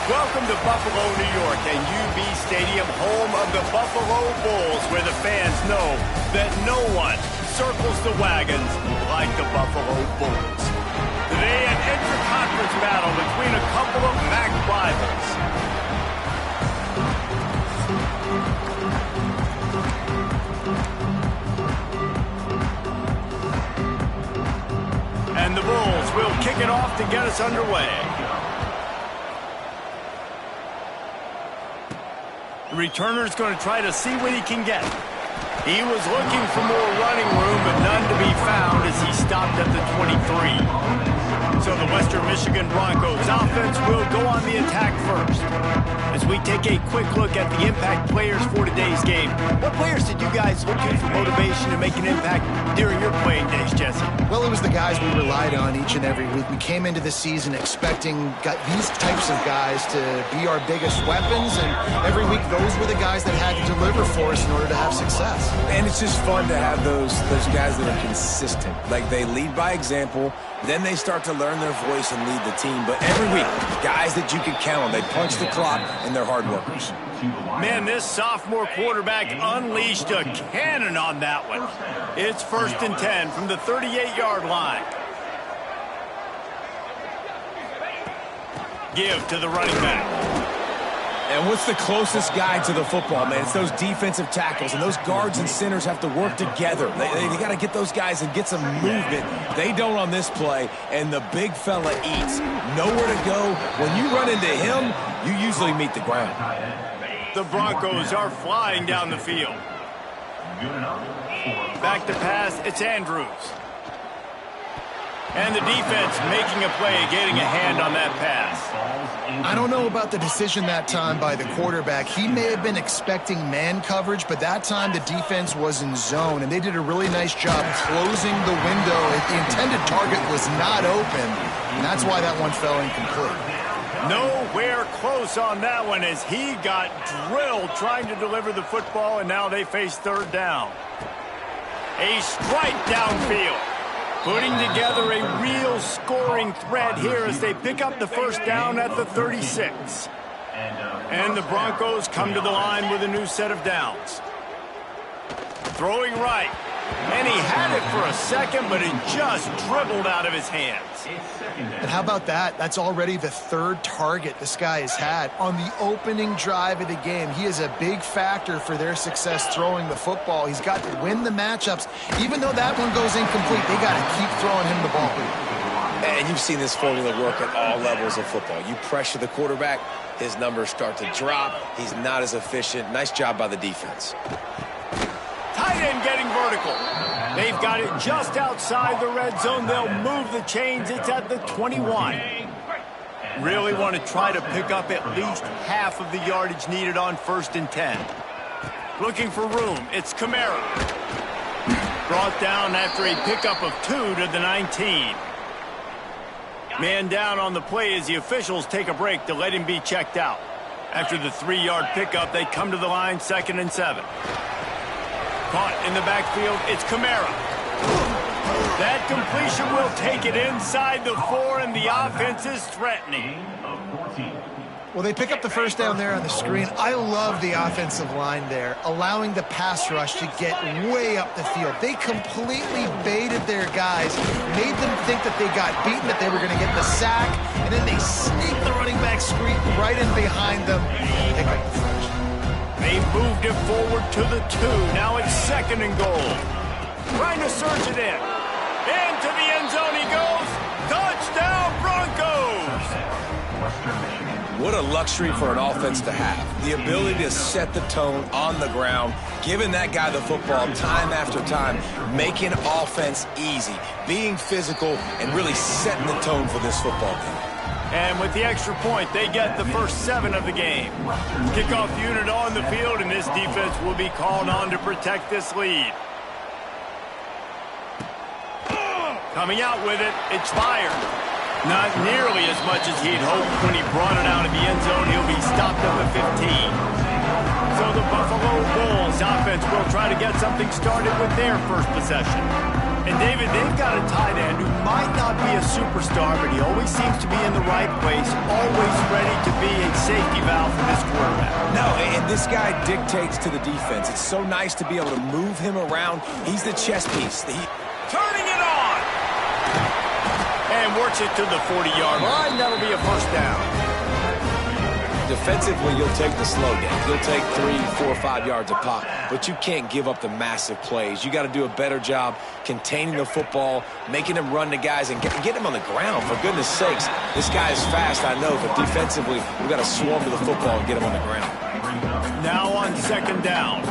Welcome to Buffalo, New York, and UB Stadium, home of the Buffalo Bulls, where the fans know that no one circles the wagons like the Buffalo Bulls. Today, an inter-conference battle between a couple of MAC rivals. And the Bulls will kick it off to get us underway. The returner's going to try to see what he can get. He was looking for more running room, but none to be found as he stopped at the 23. So the Western Michigan Broncos offense will go on the attack first. As we take a quick look at the impact players for today's game, what players did you guys look to for motivation to make an impact during your playing days, Jesse? Well, it was the guys we relied on each and every week. We came into the season expecting these types of guys to be our biggest weapons, and every week those were the guys that had to deliver for us in order to have success. And it's just fun to have those guys that are consistent. Like, they lead by example, then they start to learn their voice and lead the team. But every week, guys that you can count on, they punch the clock, and they're hard workers. Man, this sophomore quarterback unleashed a cannon on that one. It's 1st and 10 from the 38-yard line. Give to the running back. And what's the closest guy to the football, man? It's those defensive tackles, and those guards and centers have to work together. They got to get those guys and get some movement. They don't on this play, and the big fella eats. Nowhere to go. When you run into him, you usually meet the ground. The Broncos are flying down the field. Back to pass, it's Andrews. And the defense making a play, getting a hand on that pass. I don't know about the decision that time by the quarterback. He may have been expecting man coverage, but that time the defense was in zone, and they did a really nice job closing the window. The intended target was not open, and that's why that one fell incomplete. Nowhere close on that one as he got drilled trying to deliver the football, and now they face 3rd down. A strike downfield. Putting together a real scoring threat here as they pick up the 1st down at the 36. And the Broncos come to the line with a new set of downs. Throwing right. And he had it for a second, but it just dribbled out of his hands. And how about that? That's already the 3rd target this guy has had on the opening drive of the game. He is a big factor for their success throwing the football. He's got to win the matchups. Even though that one goes incomplete, they got to keep throwing him the ball. And you've seen this formula work at all levels of football. You pressure the quarterback, his numbers start to drop. He's not as efficient. Nice job by the defense. Tight end getting vertical. They've got it just outside the red zone. They'll move the chains. It's at the 21. Really want to try to pick up at least half of the yardage needed on 1st and 10. Looking for room. It's Kamara. Brought down after a pickup of 2 to the 19. Man down on the play as the officials take a break to let him be checked out. After the 3-yard pickup, they come to the line 2nd and 7. Caught in the backfield, it's Kamara. That completion will take it inside the 4, and the offense is threatening. Well, they pick up the 1st down there on the screen. I love the offensive line there, allowing the pass rush to get way up the field. They completely baited their guys, made them think that they got beaten, that they were going to get the sack, and then they sneaked the running back screen right in behind them and pick up the first. They moved it forward to the 2. Now it's 2nd and goal. Trying to surge it in. Into the end zone he goes. Touchdown, Broncos! What a luxury for an offense to have. The ability to set the tone on the ground, giving that guy the football time after time, making offense easy, being physical, and really setting the tone for this football game. And with the extra point, they get the first 7 of the game. Kickoff unit on the field, and this defense will be called on to protect this lead. Coming out with it, it's fired. Not nearly as much as he'd hoped when he brought it out of the end zone. He'll be stopped at the 15. So the Buffalo Bulls offense will try to get something started with their first possession. And, David, they've got a tight end who might not be a superstar, but he always seems to be in the right place, always ready to be a safety valve for this quarterback. No, and this guy dictates to the defense. It's so nice to be able to move him around. He's the chess piece. Turning it on! And works it to the 40-yard line. That'll be a first down. Defensively, you'll take the slow down. You'll take 3, 4, 5 yards a pop, but you can't give up the massive plays. You got to do a better job containing the football, making him run the guys, and get him on the ground. For goodness sakes, this guy is fast, I know, but defensively, we've got to swarm to the football and get him on the ground. Now on second down.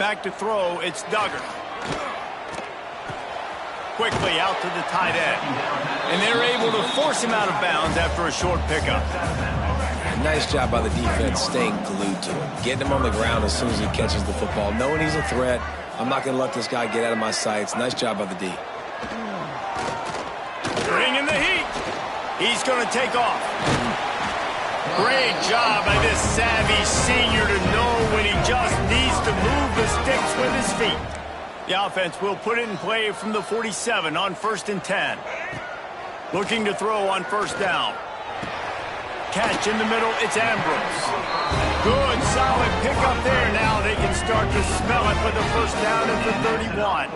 Back to throw, it's Duggar. Quickly out to the tight end. And they're able to force him out of bounds after a short pickup. Nice job by the defense staying glued to him, getting him on the ground as soon as he catches the football, knowing he's a threat. I'm not going to let this guy get out of my sights. Nice job by the D. Bringing the heat. He's going to take off. Great job by this savvy senior to know when he just needs to move the sticks with his feet. The offense will put it in play from the 47 on 1st and 10. Looking to throw on first down. Catch in the middle, it's Ambrose. Good, solid pickup there. Now they can start to smell it with a first down at the 31.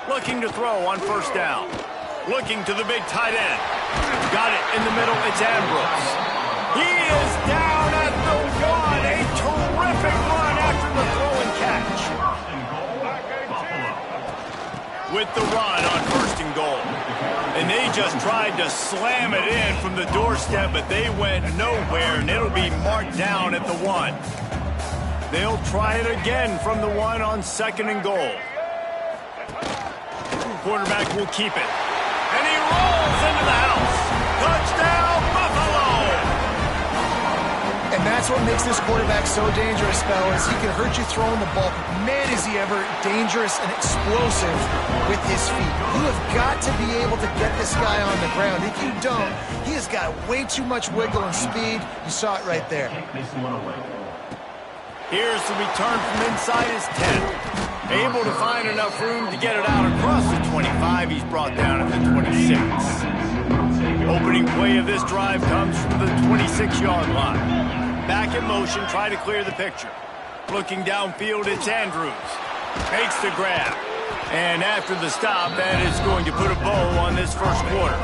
Looking to throw on first down. Looking to the big tight end. Got it in the middle, it's Ambrose. He is down at the 1. A terrific run after the throw and catch. With the run on 1st and goal. And they just tried to slam it in from the doorstep, but they went nowhere, and it'll be marked down at the 1. They'll try it again from the 1 on 2nd and goal. Quarterback will keep it. And he rolls into the house. Touchdown, Buffalo! And that's what makes this quarterback so dangerous, fellas. He can hurt you throwing the ball. Man, is he ever dangerous and explosive with his feet. You have got to be able to get this guy on the ground. If you don't, he has got way too much wiggle and speed. You saw it right there. Here's the return from inside his 10. Able to find enough room to get it out across the 25. He's brought down at the 26. Opening play of this drive comes from the 26-yard line. Back in motion, try to clear the picture. Looking downfield, it's Andrews. Makes the grab. And after the stop, that is going to put a bow on this first quarter.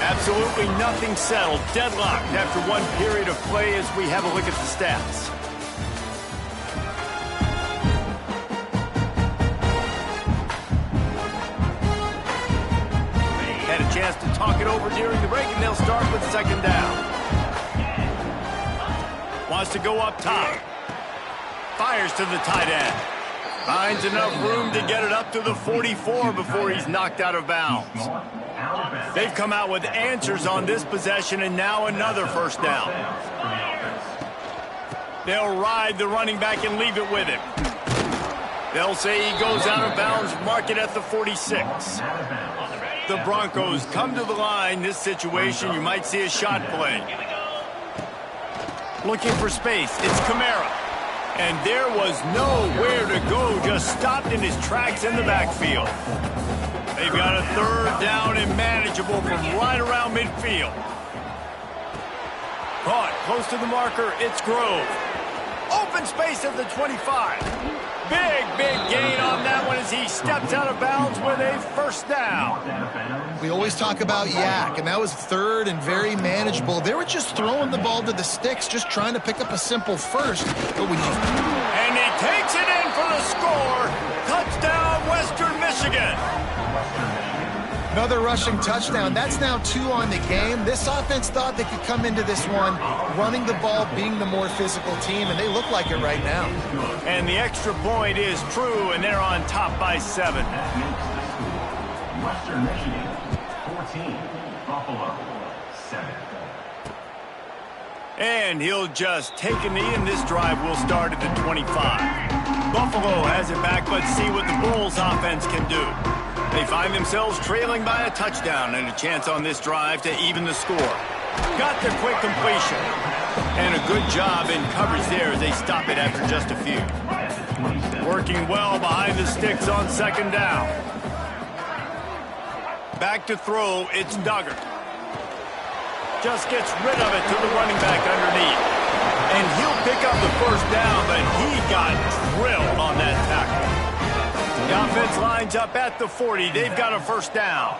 Absolutely nothing settled. Deadlocked after one period of play as we have a look at the stats. Had a chance to talk it over during the break, and they'll start with second down. Wants to go up top. Fires to the tight end. Finds enough room to get it up to the 44 before he's knocked out of bounds. They've come out with answers on this possession, and now another first down. They'll ride the running back and leave it with him. They'll say he goes out of bounds, mark it at the 46. The Broncos come to the line. This situation, you might see a shot play. Looking for space, it's Kamara. And there was nowhere to go, just stopped in his tracks in the backfield. They've got a third down and manageable from right around midfield. Caught close to the marker, it's Grove. Open space at the 25. Big gain on that one as he steps out of bounds with a first down. We always talk about Yak, and that was third and very manageable. They were just throwing the ball to the sticks, just trying to pick up a simple first. But when you... And he takes it in for the score. Touchdown, Western Michigan. Another rushing touchdown. That's now 2 on the game. This offense thought they could come into this one running the ball, being the more physical team, and they look like it right now. And the extra point is true, and they're on top by 7. Western Michigan, 14. Buffalo, 7. And he'll just take a knee, and this drive will start at the 25. Buffalo has it back. Let's see what the Bulls offense can do. They find themselves trailing by a touchdown and a chance on this drive to even the score. Got the quick completion. And a good job in coverage there as they stop it after just a few. Working well behind the sticks on second down. Back to throw, it's Duggar. Just gets rid of it to the running back underneath. And he'll pick up the first down, but he got drilled on that tackle. The offense lines up at the 40. They've got a first down.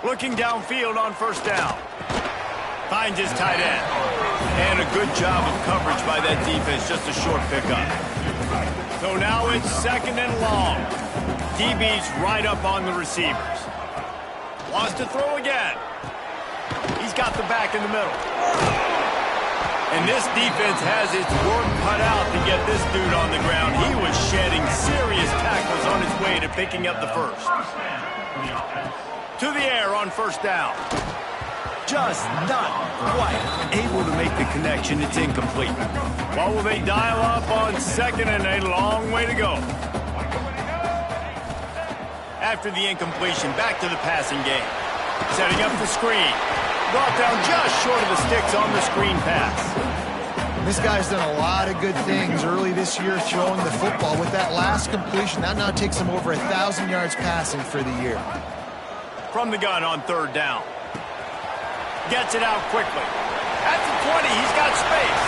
Looking downfield on first down. Finds his tight end. And a good job of coverage by that defense. Just a short pickup. So now it's second and long. DB's right up on the receivers. Wants to throw again. He's got the back in the middle. And this defense has its work cut out to get this dude on the ground. He was shedding serious tackles on his way to picking up the first. To the air on first down. Just not quite able to make the connection. It's incomplete. What will they dial up on second and a long way to go? After the incompletion, back to the passing game. Setting up the screen. Brought down just short of the sticks on the screen pass. This guy's done a lot of good things early this year throwing the football. With that last completion, that now takes him over 1,000 yards passing for the year. From the gun on third down. Gets it out quickly. At the 20, he's got space.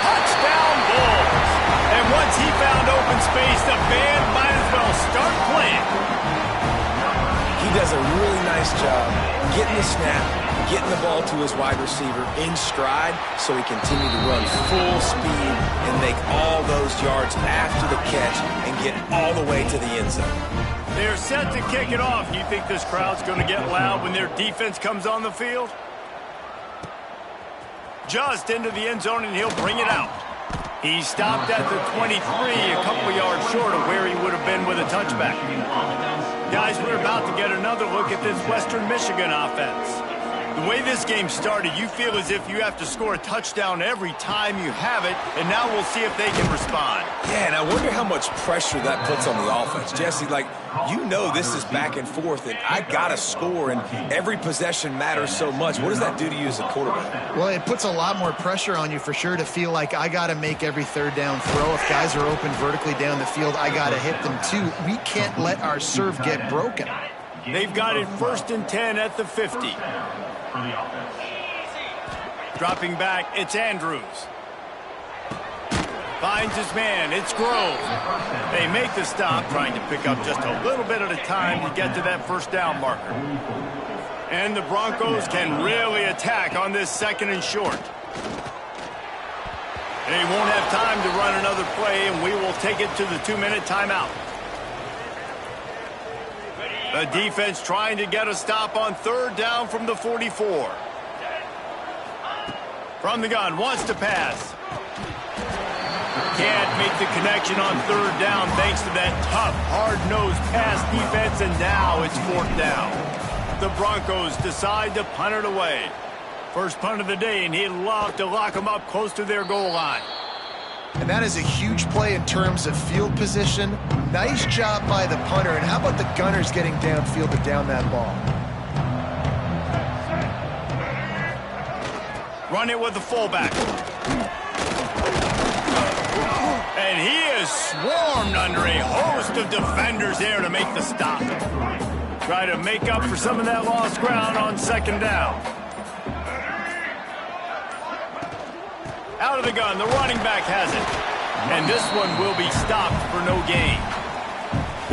Touchdown Bulls. And once he found open space, the band might as well start playing. He does a really nice job getting the snap, getting the ball to his wide receiver in stride so he continued to run full speed and make all those yards after the catch and get all the way to the end zone. They're set to kick it off. You think this crowd's going to get loud when their defense comes on the field? Just into the end zone, and he'll bring it out. He stopped at the 23, a couple yards short of where he would have been with a touchback. Guys, we're about to get another look at this Western Michigan offense. The way this game started, you feel as if you have to score a touchdown every time you have it, and now we'll see if they can respond. Yeah, and I wonder how much pressure that puts on the offense. Jesse, you know this is back and forth, and I got to score, and every possession matters so much. What does that do to you as a quarterback? Well, it puts a lot more pressure on you for sure to feel like I got to make every third down throw. If guys are open vertically down the field, I got to hit them too. We can't let our serve get broken. They've got it first and 10 at the 50. Dropping back, it's Andrews. Finds his man, it's Grove. They make the stop, trying to pick up just a little bit at a time to get to that first down marker. And the Broncos can really attack on this second and short. They won't have time to run another play, and we will take it to the 2-minute timeout. The defense trying to get a stop on third down from the 44. From the gun, wants to pass. Can't make the connection on third down thanks to that tough, hard-nosed pass defense, and now it's fourth down. The Broncos decide to punt it away. First punt of the day, and he'd love to lock them up close to their goal line. And that is a huge play in terms of field position. Nice job by the punter. And how about the Gunners getting downfield to down that ball? Run it with the fullback. And he is swarmed under a host of defenders there to make the stop. Try to make up for some of that lost ground on second down. Out of the gun, the running back has it. And this one will be stopped for no gain.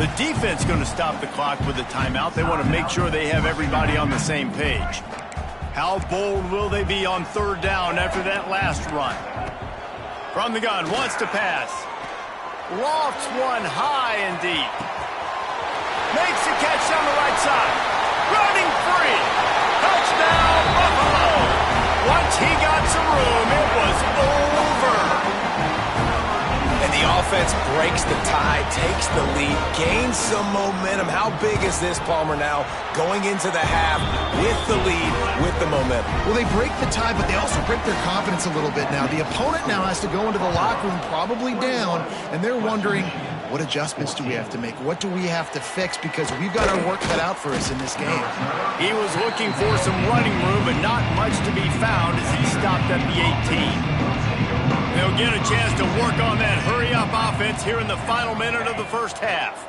The defense going to stop the clock with a timeout. They want to make sure they have everybody on the same page. How bold will they be on third down after that last run? From the gun, wants to pass. Lofts one high and deep. Makes the catch down the right side. Running free. Touchdown, Buffalo. Once he got some room, it was over. And the offense breaks the tie, takes the lead, gains some momentum. How big is this, Palmer, now going into the half with the lead, with the momentum? Well, they break the tie, but they also break their confidence a little bit now. The opponent now has to go into the locker room probably down, and they're wondering, What adjustments do we have to make? What do we have to fix? Because we've got our work cut out for us in this game. He was looking for some running room, but not much to be found as he stopped at the 18. They'll get a chance to work on that hurry-up offense here in the final minute of the first half.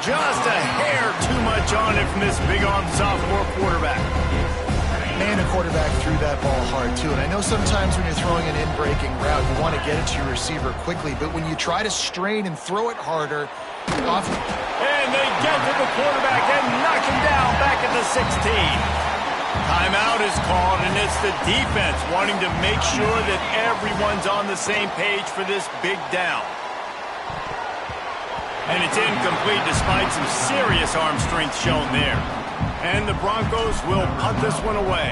Just a hair too much on it from this big-armed sophomore quarterback. Man, the quarterback threw that ball hard, too. And I know sometimes when you're throwing an in-breaking route, you want to get it to your receiver quickly. But when you try to strain and throw it harder, often... And they get to the quarterback and knock him down back at the 16. Timeout is called, and it's the defense wanting to make sure that everyone's on the same page for this big down. And it's incomplete despite some serious arm strength shown there. And the Broncos will punt this one away.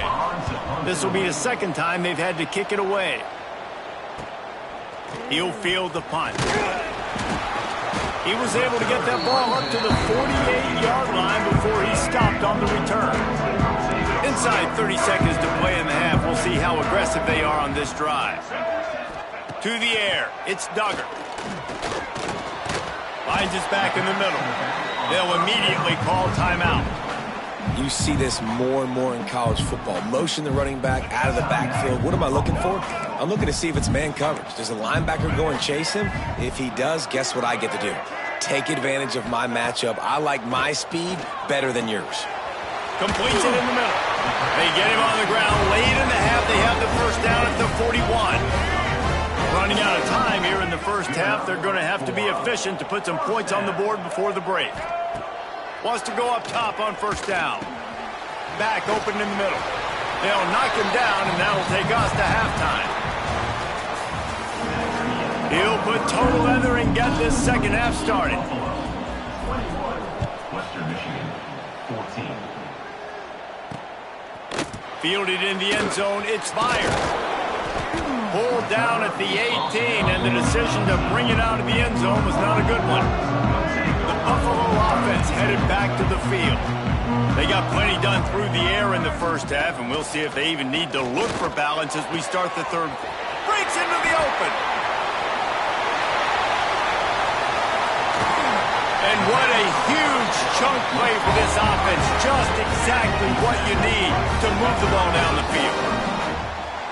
This will be the second time they've had to kick it away. He'll field the punt. He was able to get that ball up to the 48-yard line before he stopped on the return. Inside 30 seconds to play in the half. We'll see how aggressive they are on this drive. To the air. It's Duggar. Finds his back in the middle. They'll immediately call timeout. You see this more and more in college football. Motion the running back out of the backfield. What am I looking for? I'm looking to see if it's man coverage. Does the linebacker go and chase him? If he does, guess what I get to do? Take advantage of my matchup. I like my speed better than yours. Completes it in the middle. They get him on the ground. Late in the half, they have the first down at the 41. Running out of time here in the first half. They're going to have to be efficient to put some points on the board before the break. Wants to go up top on first down. Back open in the middle. They'll knock him down, and that'll take us to halftime. He'll put total leather and get this second half started. Western Michigan, 14. Fielded in the end zone. It's fired. Pulled down at the 18, and the decision to bring it out of the end zone was not a good one. Buffalo offense headed back to the field. They got plenty done through the air in the first half, and we'll see if they even need to look for balance as we start the third. Breaks into the open. And what a huge chunk play for this offense. Just exactly what you need to move the ball down the field.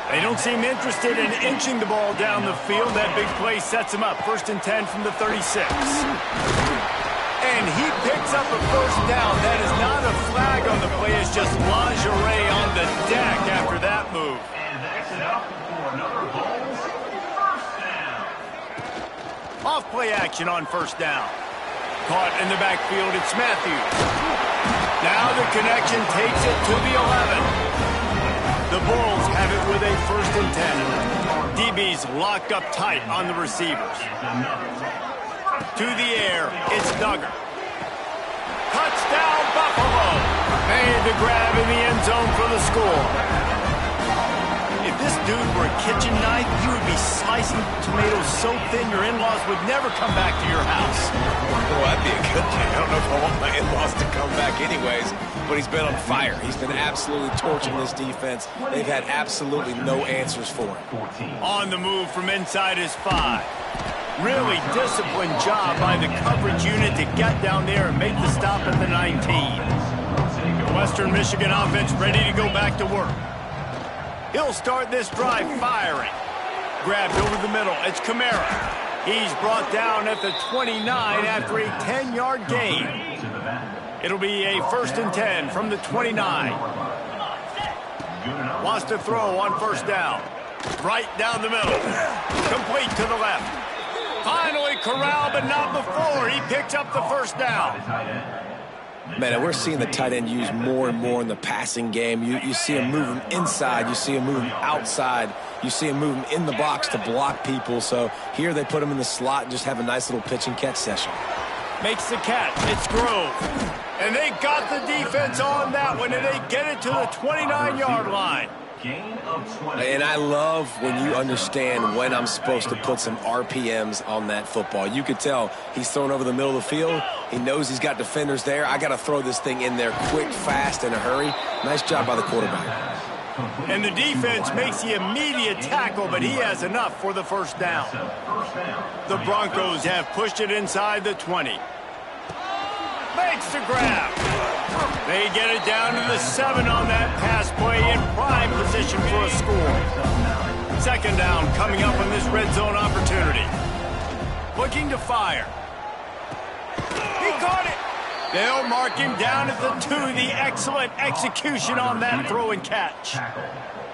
They don't seem interested in inching the ball down the field. That big play sets them up. 1st and 10 from the 36. And he picks up a first down. That is not a flag on the play. It's just lingerie on the deck after that move. And that's it up for another Bulls first down. Off play action on first down. Caught in the backfield. It's Matthews. Now the connection takes it to the 11. The Bulls have it with a 1st and 10. DB's locked up tight on the receivers. To the air, it's Duggar. Touchdown, Buffalo. Made the grab in the end zone for the score. If this dude were a kitchen knife, you would be slicing tomatoes so thin your in-laws would never come back to your house. Well, that'd be a good thing. I don't know if I want my in-laws to come back anyways, but he's been on fire. He's been absolutely torching this defense. They've had absolutely no answers for him. On the move from inside his 5. Really disciplined job by the coverage unit to get down there and make the stop at the 19. Western Michigan offense ready to go back to work. He'll start this drive firing. Grabbed over the middle. It's Kamara. He's brought down at the 29 after a 10-yard gain. It'll be a 1st and 10 from the 29. Wants to throw on first down. Right down the middle. Complete to the left. Finally corralled, but not before. He picks up the first down. Man, we're seeing the tight end used more and more in the passing game. You see him moving inside. You see him moving outside. You see him moving in the box to block people. So here they put him in the slot and just have a nice little pitch and catch session. Makes the catch. It's Grove. And they got the defense on that one, and they get it to the 29-yard line. And I love when you understand when I'm supposed to put some RPMs on that football. You could tell he's thrown over the middle of the field. He knows he's got defenders there. I got to throw this thing in there quick, fast, in a hurry. Nice job by the quarterback. And the defense makes the immediate tackle, but he has enough for the first down. The Broncos have pushed it inside the 20. Makes the grab. They get it down to the 7 on that pass play in prime position for a score. Second down coming up on this red zone opportunity. Looking to fire. He caught it. They'll mark him down at the 2. The excellent execution on that throw and catch.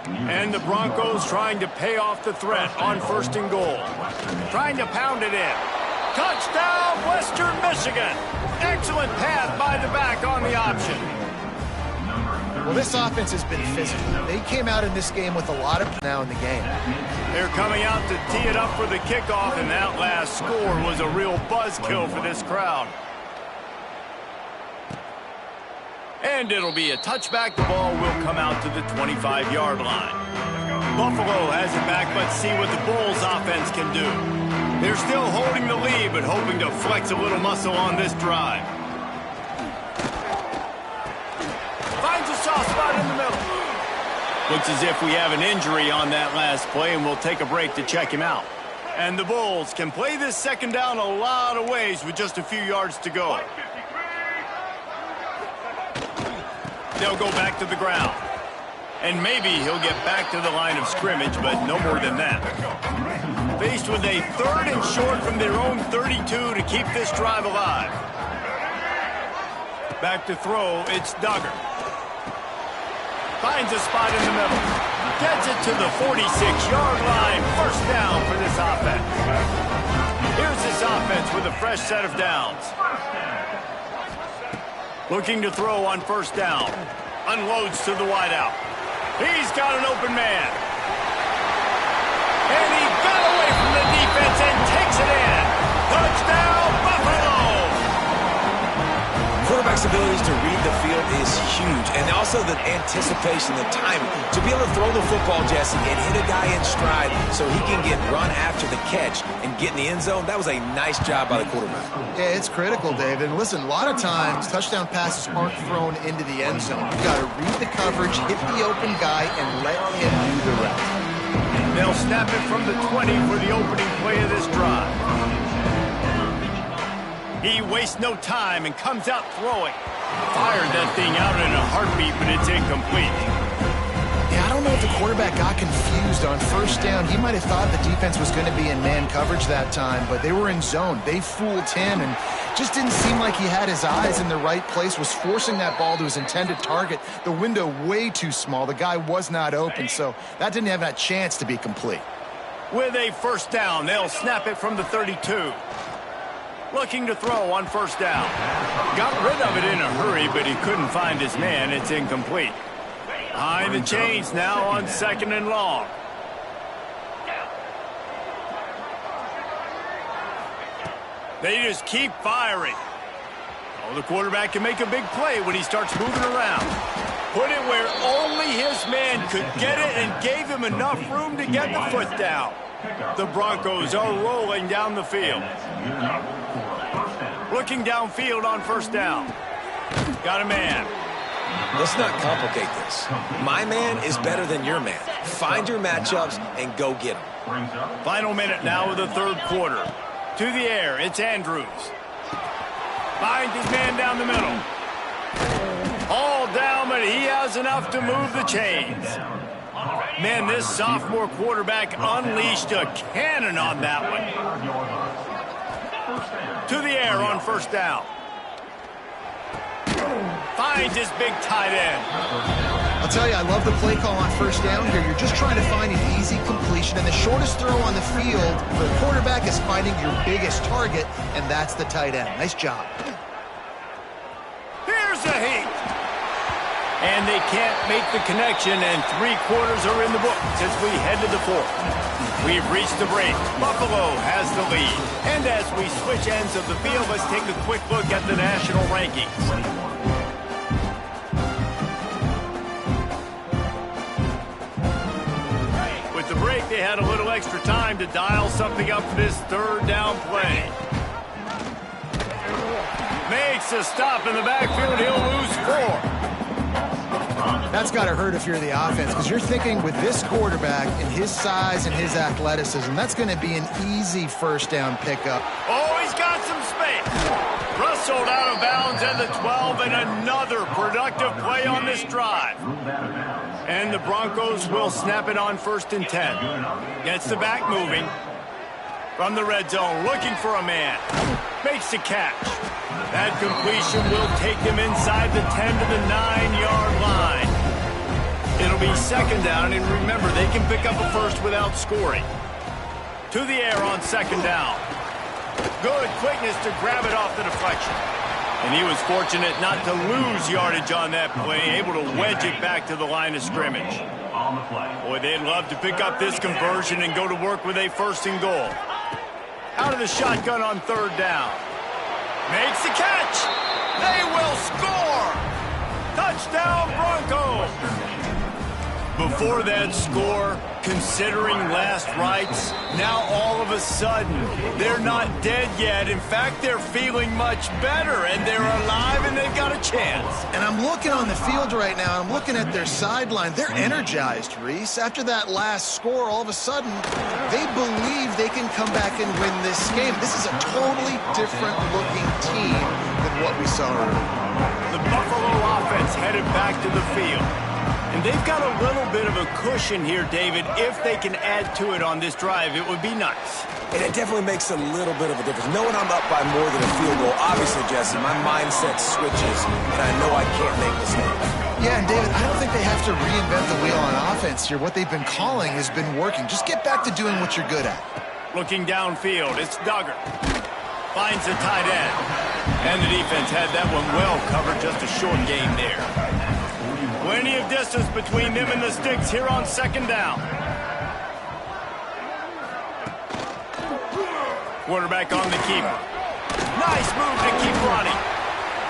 And the Broncos trying to pay off the threat on 1st and goal. Trying to pound it in. Touchdown, Western Michigan. Excellent pass by the back on the option. Well, this offense has been physical. They came out in this game with a lot of now in the game. They're coming out to tee it up for the kickoff, and that last score was a real buzzkill for this crowd. And it'll be a touchback. The ball will come out to the 25-yard line. Buffalo has it back, but see what the Bulls offense can do. They're still holding the lead, but hoping to flex a little muscle on this drive. Finds a soft spot in the middle. Looks as if we have an injury on that last play, and we'll take a break to check him out. And the Bulls can play this second down a lot of ways with just a few yards to go. They'll go back to the ground. And maybe he'll get back to the line of scrimmage, but no more than that. Faced with a 3rd and short from their own 32 to keep this drive alive. Back to throw, it's Duggar. Finds a spot in the middle. Gets it to the 46-yard line. First down for this offense. Here's this offense with a fresh set of downs. Looking to throw on 1st down. Unloads to the wideout. He's got an open man. And he got away from the defense and takes it in. Touchdown, Buffalo! Quarterback's abilities to read the field is huge, and also the anticipation, the timing. To be able to throw the football, Jesse, and hit a guy in stride so he can get run after the catch and get in the end zone, that was a nice job by the quarterback. Yeah, it's critical, David. And listen, a lot of times touchdown passes aren't thrown into the end zone. You've got to read the coverage, hit the open guy, and let him do the rest. They'll snap it from the 20 for the opening play of this drive. He wastes no time and comes out throwing. Fired that thing out in a heartbeat, but it's incomplete. Yeah, I don't know if the quarterback got confused on 1st down. He might have thought the defense was going to be in man coverage that time, but they were in zone. They fooled him and just didn't seem like he had his eyes in the right place, was forcing that ball to his intended target. The window way too small. The guy was not open, so that didn't have that chance to be complete. With a 1st down, they'll snap it from the 32. Looking to throw on 1st down. Got rid of it in a hurry, but he couldn't find his man. It's incomplete. Behind the chains now on 2nd and long. They just keep firing. Oh, the quarterback can make a big play when he starts moving around. Put it where only his man could get it and gave him enough room to get the foot down. The Broncos are rolling down the field. Looking downfield on 1st down. Got a man. Let's not complicate this. My man is better than your man. Find your matchups and go get them. Final minute now of the 3rd quarter. To the air, it's Andrews. Finds his man down the middle. All down, but he has enough to move the chains. Man, this sophomore quarterback unleashed a cannon on that one. To the air on 1st down. Finds his big tight end. I'll tell you, I love the play call on 1st down here. You're just trying to find an easy completion, and the shortest throw on the field for the quarterback is finding your biggest target, and that's the tight end. Nice job. Here's a heat. And they can't make the connection, and 3 quarters are in the books as we head to the 4th. We've reached the break. Buffalo has the lead. And as we switch ends of the field, let's take a quick look at the national rankings. With the break, they had a little extra time to dial something up for this 3rd down play. Makes a stop in the backfield. He'll lose 4. That's got to hurt if you're the offense, because you're thinking with this quarterback and his size and his athleticism, that's going to be an easy first down pickup. Oh, he's got some space. Rustled out of bounds at the 12, and another productive play on this drive. And the Broncos will snap it on 1st and 10. Gets the back moving. From the red zone, looking for a man. Makes the catch. That completion will take them inside the 10 to the 9-yard line. It'll be 2nd down, and remember, they can pick up a first without scoring. To the air on 2nd down. Good quickness to grab it off the deflection. And he was fortunate not to lose yardage on that play, able to wedge it back to the line of scrimmage. Boy, they'd love to pick up this conversion and go to work with a 1st and goal. Out of the shotgun on 3rd down. Makes the catch. They will score. Touchdown, Broncos. Before that score, considering last rites, now all of a sudden, they're not dead yet. In fact, they're feeling much better, and they're alive, and they've got a chance. And I'm looking on the field right now, and I'm looking at their sideline. They're energized, Reese. After that last score, all of a sudden, they believe they can come back and win this game. This is a totally different-looking team than what we saw earlier. The Buffalo offense headed back to the field. And they've got a little bit of a cushion here, David. If they can add to it on this drive, it would be nice. And it definitely makes a little bit of a difference. Knowing I'm up by more than a field goal, obviously, Jesse, my mindset switches, and I know I can't make mistakes. Yeah, and David, I don't think they have to reinvent the wheel on offense here. What they've been calling has been working. Just get back to doing what you're good at. Looking downfield, it's Duggar. Finds the tight end. And the defense had that one well covered, just a short game there. Plenty of distance between them and the sticks here on 2nd down. Quarterback on the keeper. Nice move to keep running.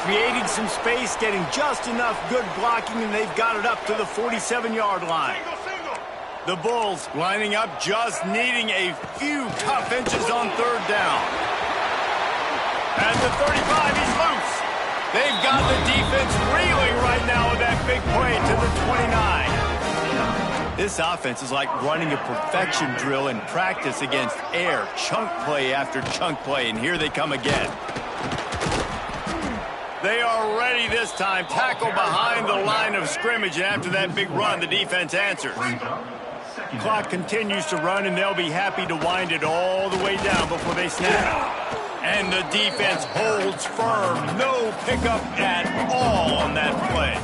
Creating some space, getting just enough good blocking, and they've got it up to the 47-yard line. The Bulls lining up, just needing a few tough inches on 3rd down. At the 35, he's loose. They've got the defense reeling right now with that big play to the 29. This offense is like running a perfection drill in practice against air. Chunk play after chunk play, and here they come again. They are ready this time. Tackle behind the line of scrimmage, and after that big run, the defense answers. Clock continues to run, and they'll be happy to wind it all the way down before they snap. And the defense holds firm. No pickup at all on that play.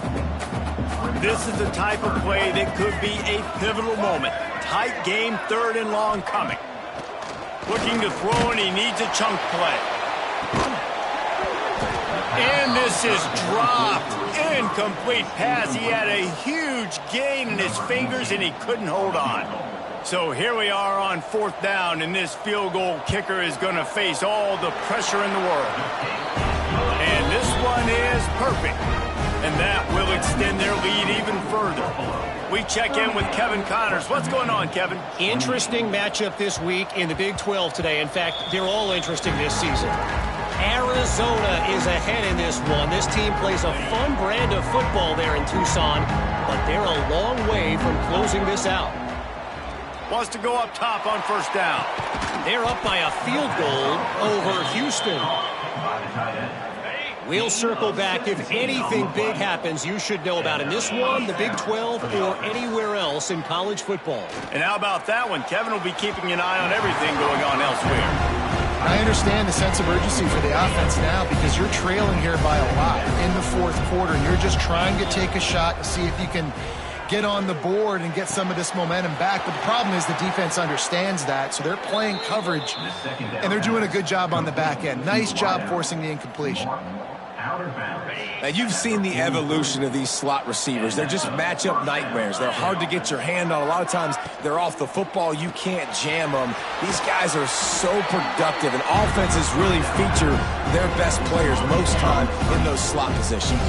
This is the type of play that could be a pivotal moment. Tight game, 3rd and long coming. Looking to throw, and he needs a chunk play. And this is dropped. Incomplete pass. He had a huge gain in his fingers, and he couldn't hold on. So here we are on 4th down, and this field goal kicker is going to face all the pressure in the world. And this one is perfect. And that will extend their lead even further. We check in with Kevin Connors. What's going on, Kevin? Interesting matchup this week in the Big 12 today. In fact, they're all interesting this season. Arizona is ahead in this one. This team plays a fun brand of football there in Tucson, but they're a long way from closing this out. Wants to go up top on 1st down. They're up by a field goal over Houston. We'll circle back. If anything big happens, you should know about in this one, the Big 12, or anywhere else in college football. And how about that one? Kevin will be keeping an eye on everything going on elsewhere. I understand the sense of urgency for the offense now because you're trailing here by a lot in the 4th quarter. You're just trying to take a shot to see if you can get on the board and get some of this momentum back. But the problem is the defense understands that, so they're playing coverage, and they're doing a good job on the back end. Nice job forcing the incompletion. Now, you've seen the evolution of these slot receivers. They're just matchup nightmares. They're hard to get your hand on. A lot of times, they're off the football. You can't jam them. These guys are so productive, and offenses really feature their best players most time in those slot positions.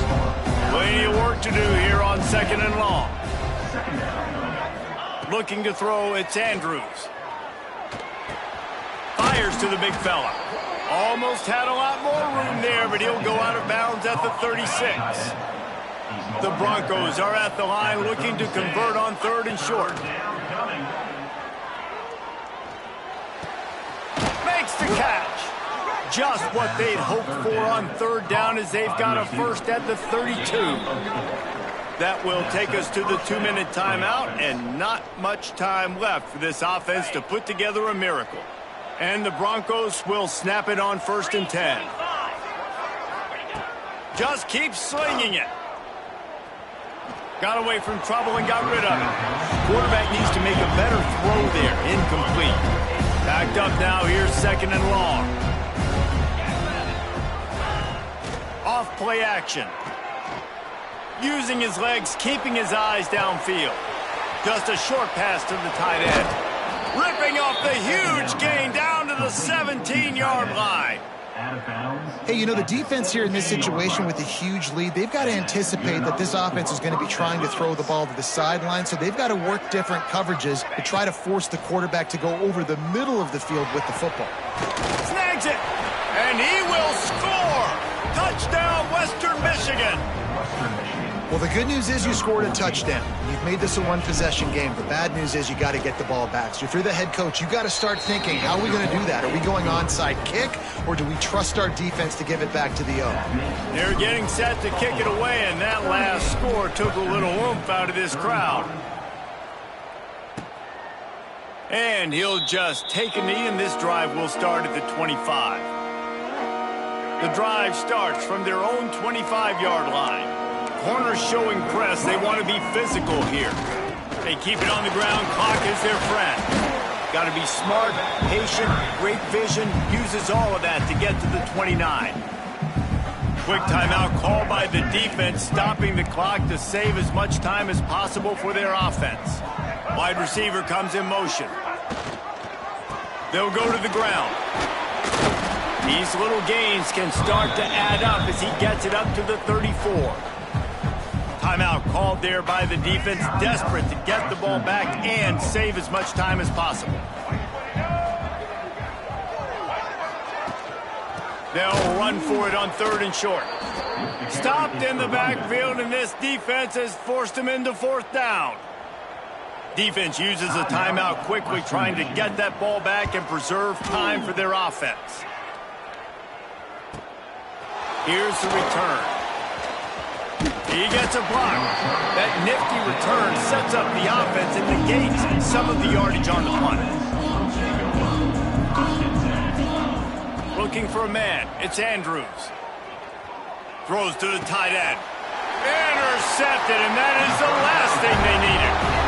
Plenty of work to do here on 2nd and long. Looking to throw, it's Andrews. Fires to the big fella. Almost had a lot more room there, but he'll go out of bounds at the 36. The Broncos are at the line looking to convert on 3rd and short. Makes the catch. Just what they'd hoped for on 3rd down as they've got a first at the 32. That will take us to the 2-minute timeout, and not much time left for this offense to put together a miracle. And the Broncos will snap it on 1st and 10. Just keep slinging it. Got away from trouble and got rid of it. Quarterback needs to make a better throw there. Incomplete. Backed up now. Here's 2nd and long. Off play action. Using his legs, keeping his eyes downfield. Just a short pass to the tight end. Ripping off the huge gain down to the 17-yard line. Hey, you know, the defense here in this situation with a huge lead, they've got to anticipate that this offense is going to be trying to throw the ball to the sideline, so they've got to work different coverages to try to force the quarterback to go over the middle of the field with the football. Snags it, and he will score! Touchdown, Western Michigan! Well, the good news is you scored a touchdown. You've made this a one-possession game. The bad news is you got to get the ball back. So if you're the head coach, you got to start thinking, how are we going to do that? Are we going onside kick, or do we trust our defense to give it back to the O? They're getting set to kick it away, and that last score took a little oomph out of this crowd. And he'll just take a knee, and this drive will start at the 25. The drive starts from their own 25-yard line. Corners showing press. They want to be physical here. They keep it on the ground. Clock is their friend. Got to be smart, patient, great vision. Uses all of that to get to the 29. Quick timeout called by the defense, stopping the clock to save as much time as possible for their offense. Wide receiver comes in motion. They'll go to the ground. These little gains can start to add up as he gets it up to the 34. Timeout called there by the defense, desperate to get the ball back and save as much time as possible. They'll run for it on 3rd and short. Stopped in the backfield, and this defense has forced him into 4th down. Defense uses a timeout quickly, trying to get that ball back and preserve time for their offense. Here's the return. He gets a block. That nifty return sets up the offense and negates some of the yardage on the punt. Looking for a man. It's Andrews. Throws to the tight end. Intercepted, and that is the last thing they needed.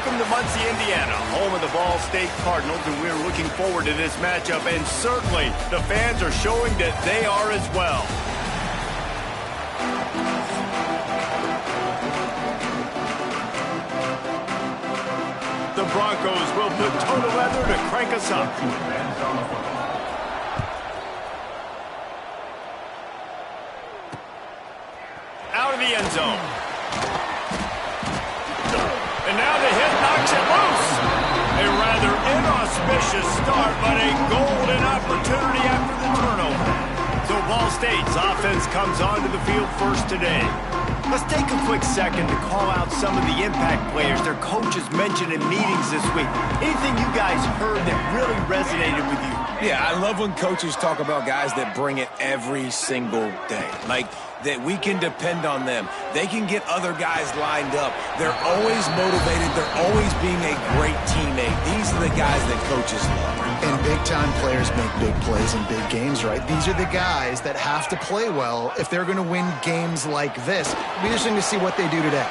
Welcome to Muncie, Indiana, home of the Ball State Cardinals, and we're looking forward to this matchup, and certainly the fans are showing that they are as well. The Broncos will put total leather to crank us up. Out of the end zone. And now the hit knocks it loose. A rather inauspicious start, but a golden opportunity after the turnover. So Ball State's offense comes onto the field first today. Let's take a quick second to call out some of the impact players their coaches mentioned in meetings this week. Anything you guys heard that really resonated with you? Yeah, I love when coaches talk about guys that bring it every single day. Like, that we can depend on them. They can get other guys lined up. They're always motivated. They're always being a great teammate. These are the guys that coaches love. And big-time players make big plays in big games, right? These are the guys that have to play well if they're going to win games like this. It'll be interesting to see what they do today.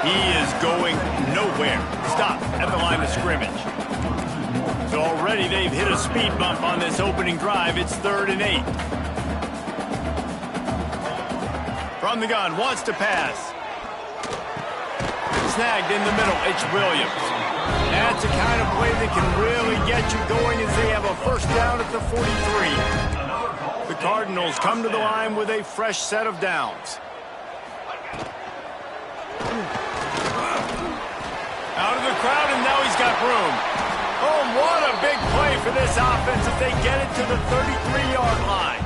He is going nowhere. Stop at the line of scrimmage. So already they've hit a speed bump on this opening drive. It's 3rd and 8. From the gun, wants to pass. Snagged in the middle, it's Williams. That's the kind of play that can really get you going as they have a first down at the 43. The Cardinals come to the line with a fresh set of downs. Out of the crowd, and now he's got room. Oh, what a big play for this offense as they get it to the 33-yard line.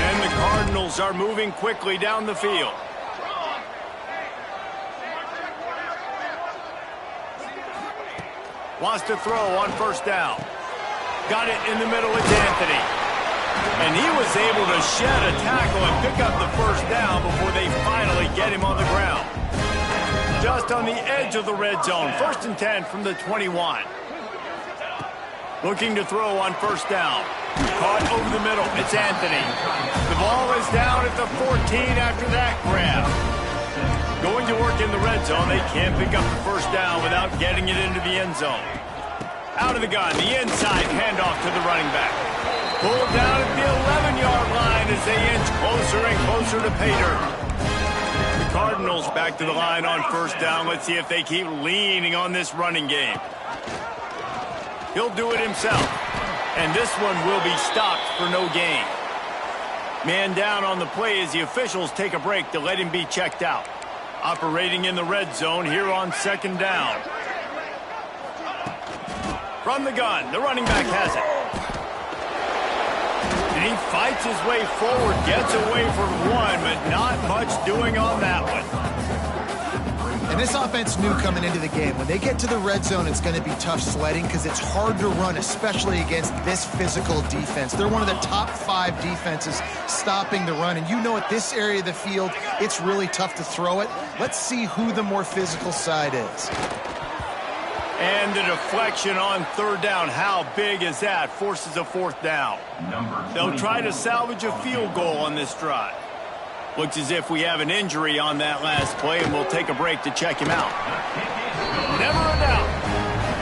And the Cardinals are moving quickly down the field. Wants to throw on first down. Got it in the middle, it's Anthony. And he was able to shed a tackle and pick up the first down before they finally get him on the ground. Just on the edge of the red zone. 1st and 10 from the 21. Looking to throw on first down. Caught over the middle. It's Anthony. The ball is down at the 14 after that grab. Going to work in the red zone. They can't pick up the first down without getting it into the end zone. Out of the gun. The inside handoff to the running back. Pulled down at the 11-yard line as they inch closer and closer to pay dirt. The Cardinals back to the line on first down. Let's see if they keep leaning on this running game. He'll do it himself. And this one will be stopped for no gain. Man down on the play as the officials take a break to let him be checked out. Operating in the red zone here on 2nd down. From the gun, the running back has it. And he fights his way forward, gets away from one, but not much doing on that one. And this offense knew coming into the game, when they get to the red zone, it's going to be tough sledding because it's hard to run, especially against this physical defense. They're one of the top 5 defenses stopping the run. And you know at this area of the field, it's really tough to throw it. Let's see who the more physical side is. And the deflection on 3rd down. How big is that? Forces a 4th down. They'll try to salvage a field goal on this drive. Looks as if we have an injury on that last play, and we'll take a break to check him out. Never a doubt.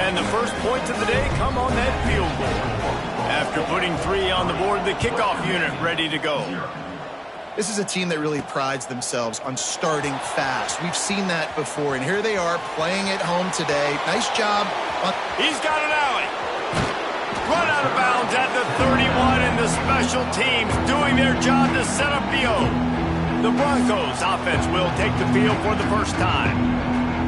And the first points of the day come on that field goal. After putting 3 on the board, the kickoff unit ready to go. This is a team that really prides themselves on starting fast. We've seen that before, and here they are playing at home today. Nice job. He's got an alley. Run out of bounds at the 31, and the special teams doing their job to set up the O. The Broncos offense will take the field for the first time.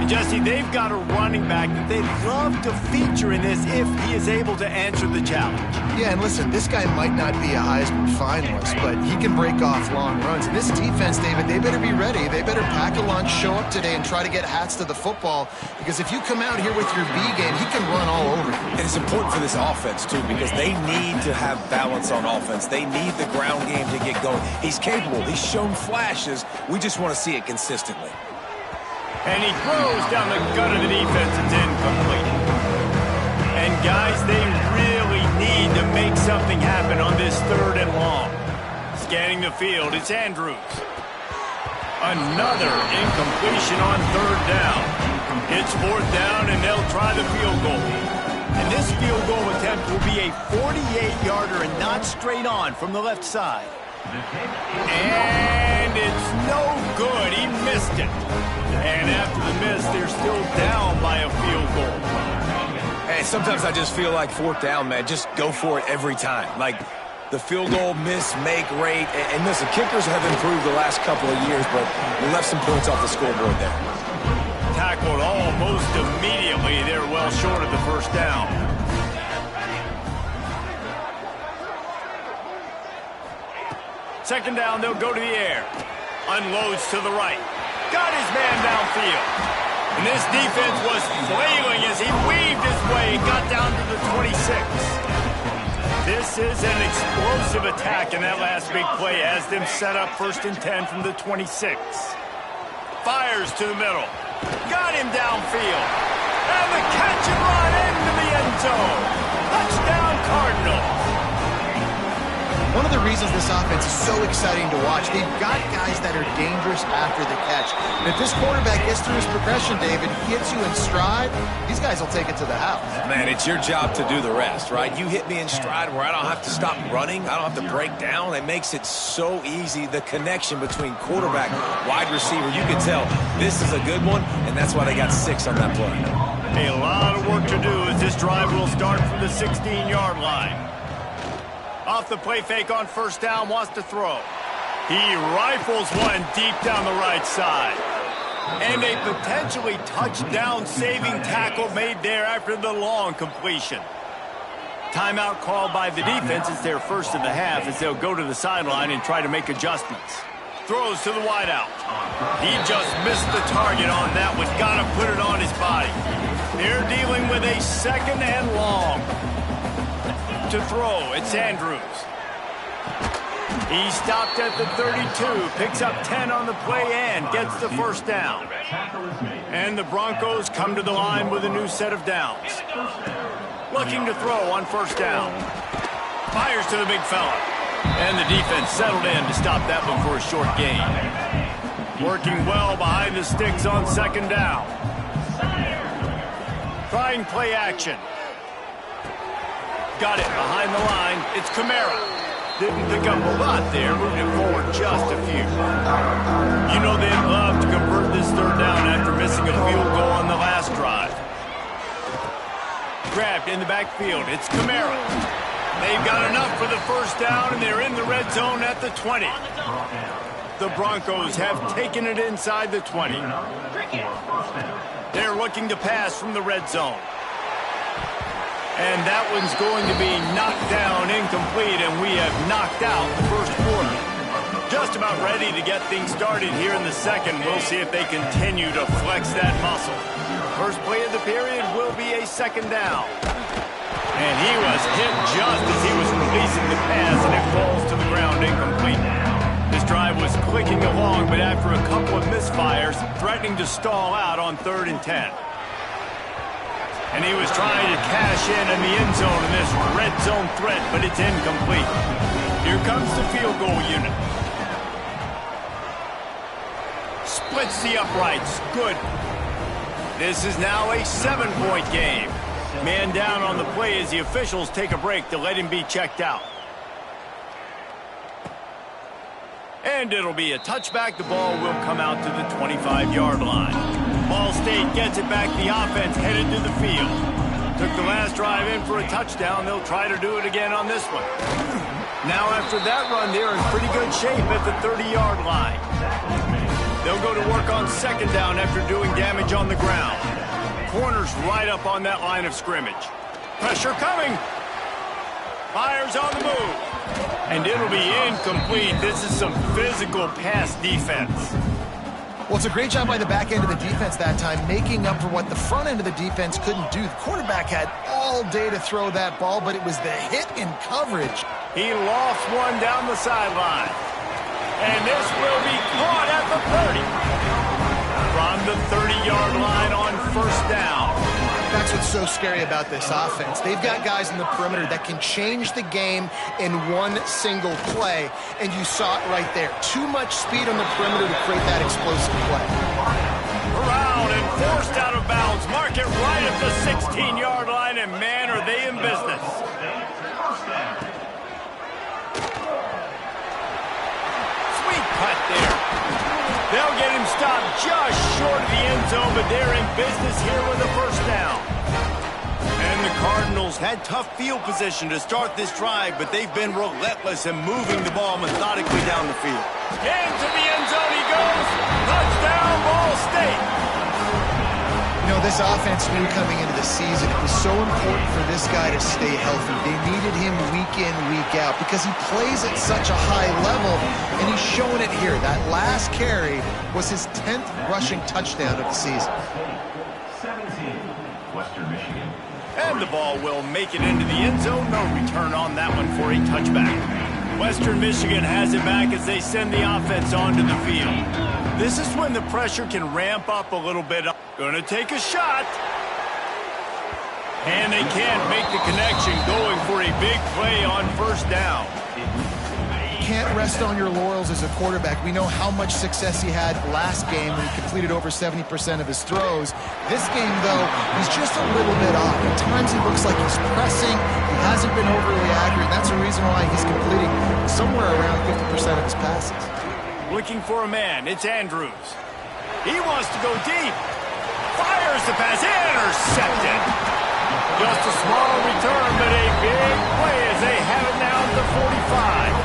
And Jesse, they've got a running back that they'd love to feature in this if he is able to answer the challenge. Yeah, and listen, this guy might not be a Heisman finalist, but he can break off long runs. And this defense, David, they better be ready. They better pack a lunch, show up today, and try to get hats to the football. Because if you come out here with your B game, he can run all over you. And it's important for this offense, too, because they need to have balance on offense. They need the ground game to get going. He's capable. He's shown flashes. We just want to see it consistently. And he throws down the gut of the defense. It's incomplete. And guys, they really need to make something happen on this 3rd and long. Scanning the field, it's Andrews. Another incompletion on 3rd down. It's 4th down, and they'll try the field goal. And this field goal attempt will be a 48-yarder and not straight on from the left side. And it's no good. He missed it. And after the miss, they're still down by a field goal. Hey, sometimes I just feel like 4th down, man. Just go for it every time. Like the field goal miss-make rate. And listen, kickers have improved the last couple of years, but we left some points off the scoreboard there. Tackled almost immediately. They're well short of the 1st down. Second down, they'll go to the air. Unloads to the right. Got his man downfield. And this defense was flailing as he weaved his way and got down to the 26. This is an explosive attack, and that last big play has them set up 1st and 10 from the 26. Fires to the middle. Got him downfield. And the catch and run into the end zone. Touchdown, Cardinals. One of the reasons this offense is so exciting to watch, they've got guys that are dangerous after the catch. And if this quarterback gets through his progression, David, hits you in stride, these guys will take it to the house. Man, it's your job to do the rest, right? You hit me in stride where I don't have to stop running. I don't have to break down. It makes it so easy. The connection between quarterback, wide receiver, you can tell this is a good one, and that's why they got 6 on that play. A lot of work to do as this drive will start from the 16-yard line. Off the play fake on 1st down, wants to throw. He rifles one deep down the right side. And a potentially touchdown-saving tackle made there after the long completion. Timeout called by the defense. It's their 1st of the half as they'll go to the sideline and try to make adjustments. Throws to the wideout. He just missed the target on that one. Got to put it on his body. They're dealing with a 2nd and long. To throw, it's Andrews. He stopped at the 32, picks up 10 on the play and gets the 1st down. And the Broncos come to the line with a new set of downs. Looking to throw on 1st down. Fires to the big fella. And the defense settled in to stop that one for a short gain. Working well behind the sticks on 2nd down. Trying play action. Got it behind the line. It's Kamara. Didn't pick up a lot there. Moved it forward just a few. You know they'd love to convert this 3rd down after missing a field goal on the last drive. Grabbed in the backfield. It's Kamara. They've got enough for the 1st down, and they're in the red zone at the 20. The Broncos have taken it inside the 20. They're looking to pass from the red zone. And that one's going to be knocked down incomplete, and we have knocked out the 1st quarter. Just about ready to get things started here in the 2nd. We'll see if they continue to flex that muscle. First play of the period will be a 2nd down. And he was hit just as he was releasing the pass, and it falls to the ground incomplete. This drive was clicking along, but after a couple of misfires, threatening to stall out on 3rd and 10. And he was trying to cash in the end zone in this red zone threat, but it's incomplete. Here comes the field goal unit. Splits the uprights. Good. This is now a 7-point game. Man down on the play as the officials take a break to let him be checked out. And it'll be a touchback. The ball will come out to the 25-yard line. Ball State gets it back. The offense headed to the field. Took the last drive in for a touchdown. They'll try to do it again on this one. Now after that run, they're in pretty good shape at the 30-yard line. They'll go to work on 2nd down after doing damage on the ground. Corners right up on that line of scrimmage. Pressure coming. Fires on the move. And it'll be incomplete. This is some physical pass defense. Well, it's a great job by the back end of the defense that time, making up for what the front end of the defense couldn't do. The quarterback had all day to throw that ball, but it was the hit in coverage. He lost one down the sideline. And this will be caught at the 30. From the 30-yard line on 1st down. That's what's so scary about this offense. They've got guys in the perimeter that can change the game in one single play, and you saw it right there. Too much speed on the perimeter to create that explosive play. Around down and forced out of bounds. Mark it right at the 16-yard line, and man, are they in business. Sweet cut there. They'll get him stopped just short of the end zone, but they're in business here with a first down. And the Cardinals had tough field position to start this drive, but they've been relentless in moving the ball methodically down the field. Into the end zone he goes. Touchdown, Ball State. You know, this offense knew coming into the season it was so important for this guy to stay healthy. They needed him week in, week out because he plays at such a high level, and he's showing it here. That last carry was his 10th rushing touchdown of the season. 17, Western Michigan. And the ball will make it into the end zone. No return on that one for a touchback. Western Michigan has it back as they send the offense onto the field. This is when the pressure can ramp up a little bit. Gonna take a shot. And they can't make the connection, going for a big play on first down. Can't rest on your laurels as a quarterback. We know how much success he had last game when he completed over 70% of his throws. This game, though, he's just a little bit off. At times he looks like he's pressing. He hasn't been overly accurate. That's the reason why he's completing somewhere around 50% of his passes. Looking for a man. It's Andrews. He wants to go deep. Fires the pass. Intercepted. Just a small return, but a big play as they have it now at the 45.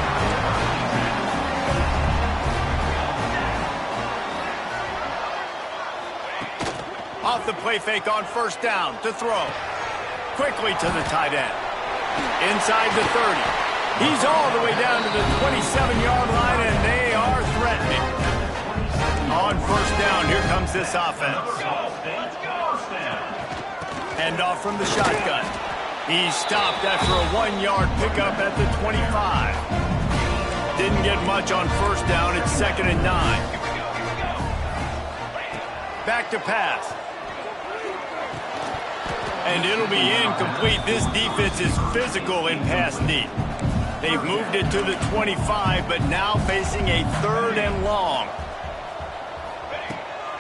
Off the play fake on first down to throw. Quickly to the tight end. Inside the 30. He's all the way down to the 27-yard line, and they are threatening. On first down, here comes this offense. Hand off from the shotgun. He's stopped after a 1-yard pickup at the 25. Didn't get much on first down. It's 2nd and 9. Back to pass. And it'll be incomplete. This defense is physical in pass deep. They've moved it to the 25, but now facing a 3rd and long.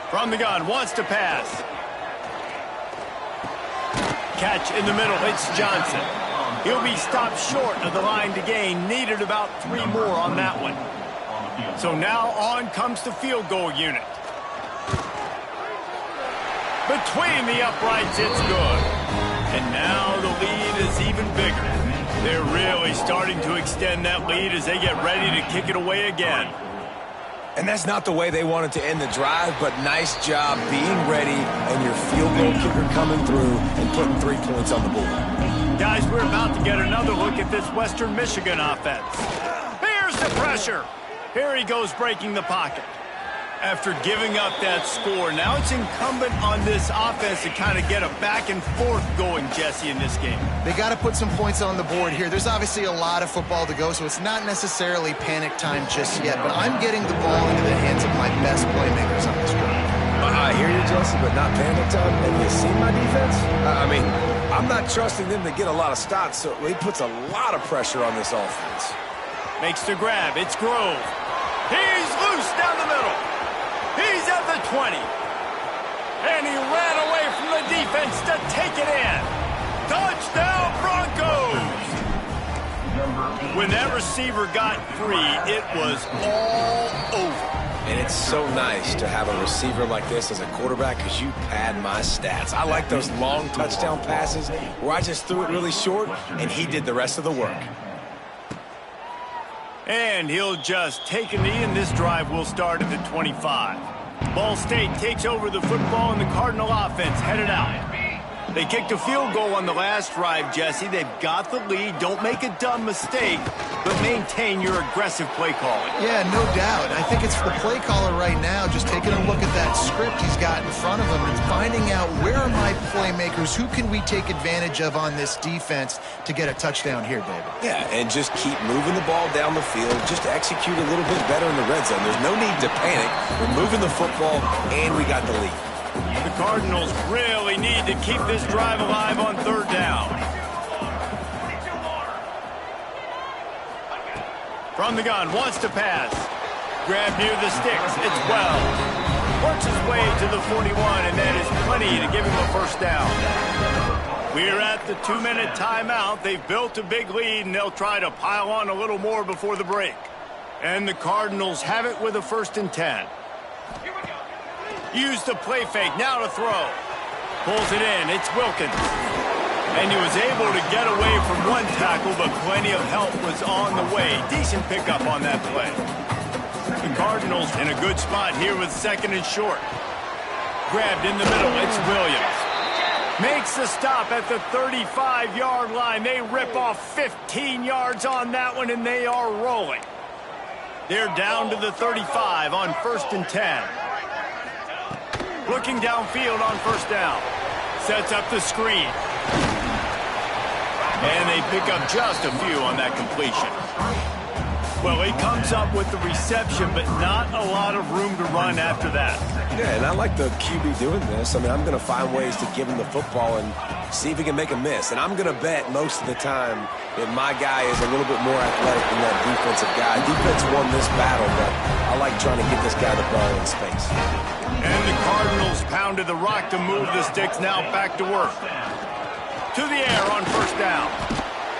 From the gun, wants to pass. Catch in the middle, it's Johnson. He'll be stopped short of the line to gain. Needed about 3 more on that one. So now on comes the field goal unit. Between the uprights, it's good. And now the lead is even bigger. They're really starting to extend that lead as they get ready to kick it away again. And that's not the way they wanted to end the drive, but nice job being ready and your field goal kicker coming through and putting 3 points on the board. Guys, we're about to get another look at this Western Michigan offense. Here's the pressure. Here he goes breaking the pocket. After giving up that score, now it's incumbent on this offense to kind of get a back and forth going, Jesse, in this game. They got to put some points on the board here. There's obviously a lot of football to go, so it's not necessarily panic time just yet, but I'm getting the ball into the hands of my best playmakers on this drive. I hear you, Jesse, but not panic time. And you see my defense? I mean, I'm not trusting them to get a lot of stops, so he puts a lot of pressure on this offense. Makes the grab. It's Grove. He's loose down the middle. He's at the 20. And he ran away from the defense to take it in. Touchdown, Broncos! When that receiver got free, it was all over. And it's so nice to have a receiver like this as a quarterback because you pad my stats. I like those long touchdown passes where I just threw it really short and he did the rest of the work. And he'll just take a knee, and this drive will start at the 25. Ball State takes over the football, and the Cardinal offense headed out. They kicked a field goal on the last drive, Jesse. They've got the lead. Don't make a dumb mistake, but maintain your aggressive play calling. Yeah, no doubt. I think it's the play caller right now just taking a look at that script he's got in front of him and finding out where are my playmakers, who can we take advantage of on this defense to get a touchdown here, David. Yeah, and just keep moving the ball down the field. Just execute a little bit better in the red zone. There's no need to panic. We're moving the football, and we got the lead. The Cardinals really need to keep this drive alive on 3rd down. From the gun, wants to pass. Grab near the sticks. It's Wells. Works his way to the 41, and that is plenty to give him a first down. We're at the 2-minute timeout. They've built a big lead, and they'll try to pile on a little more before the break. And the Cardinals have it with a 1st and 10. Use the play fake, now to throw. Pulls it in, it's Wilkins. And he was able to get away from one tackle, but plenty of help was on the way. Decent pickup on that play. The Cardinals in a good spot here with 2nd and short. Grabbed in the middle, it's Williams. Makes the stop at the 35-yard line. They rip off 15 yards on that one, and they are rolling. They're down to the 35 on 1st and 10. Looking downfield on 1st down. Sets up the screen. And they pick up just a few on that completion. Well, he comes up with the reception, but not a lot of room to run after that. Yeah, and I like the QB doing this. I mean, I'm going to find ways to give him the football and see if he can make a miss. And I'm going to bet most of the time that my guy is a little bit more athletic than that defensive guy. Defense won this battle, but I like trying to get this guy the ball in space. And the Cardinals pounded the rock to move the sticks. Now back to work. To the air on 1st down.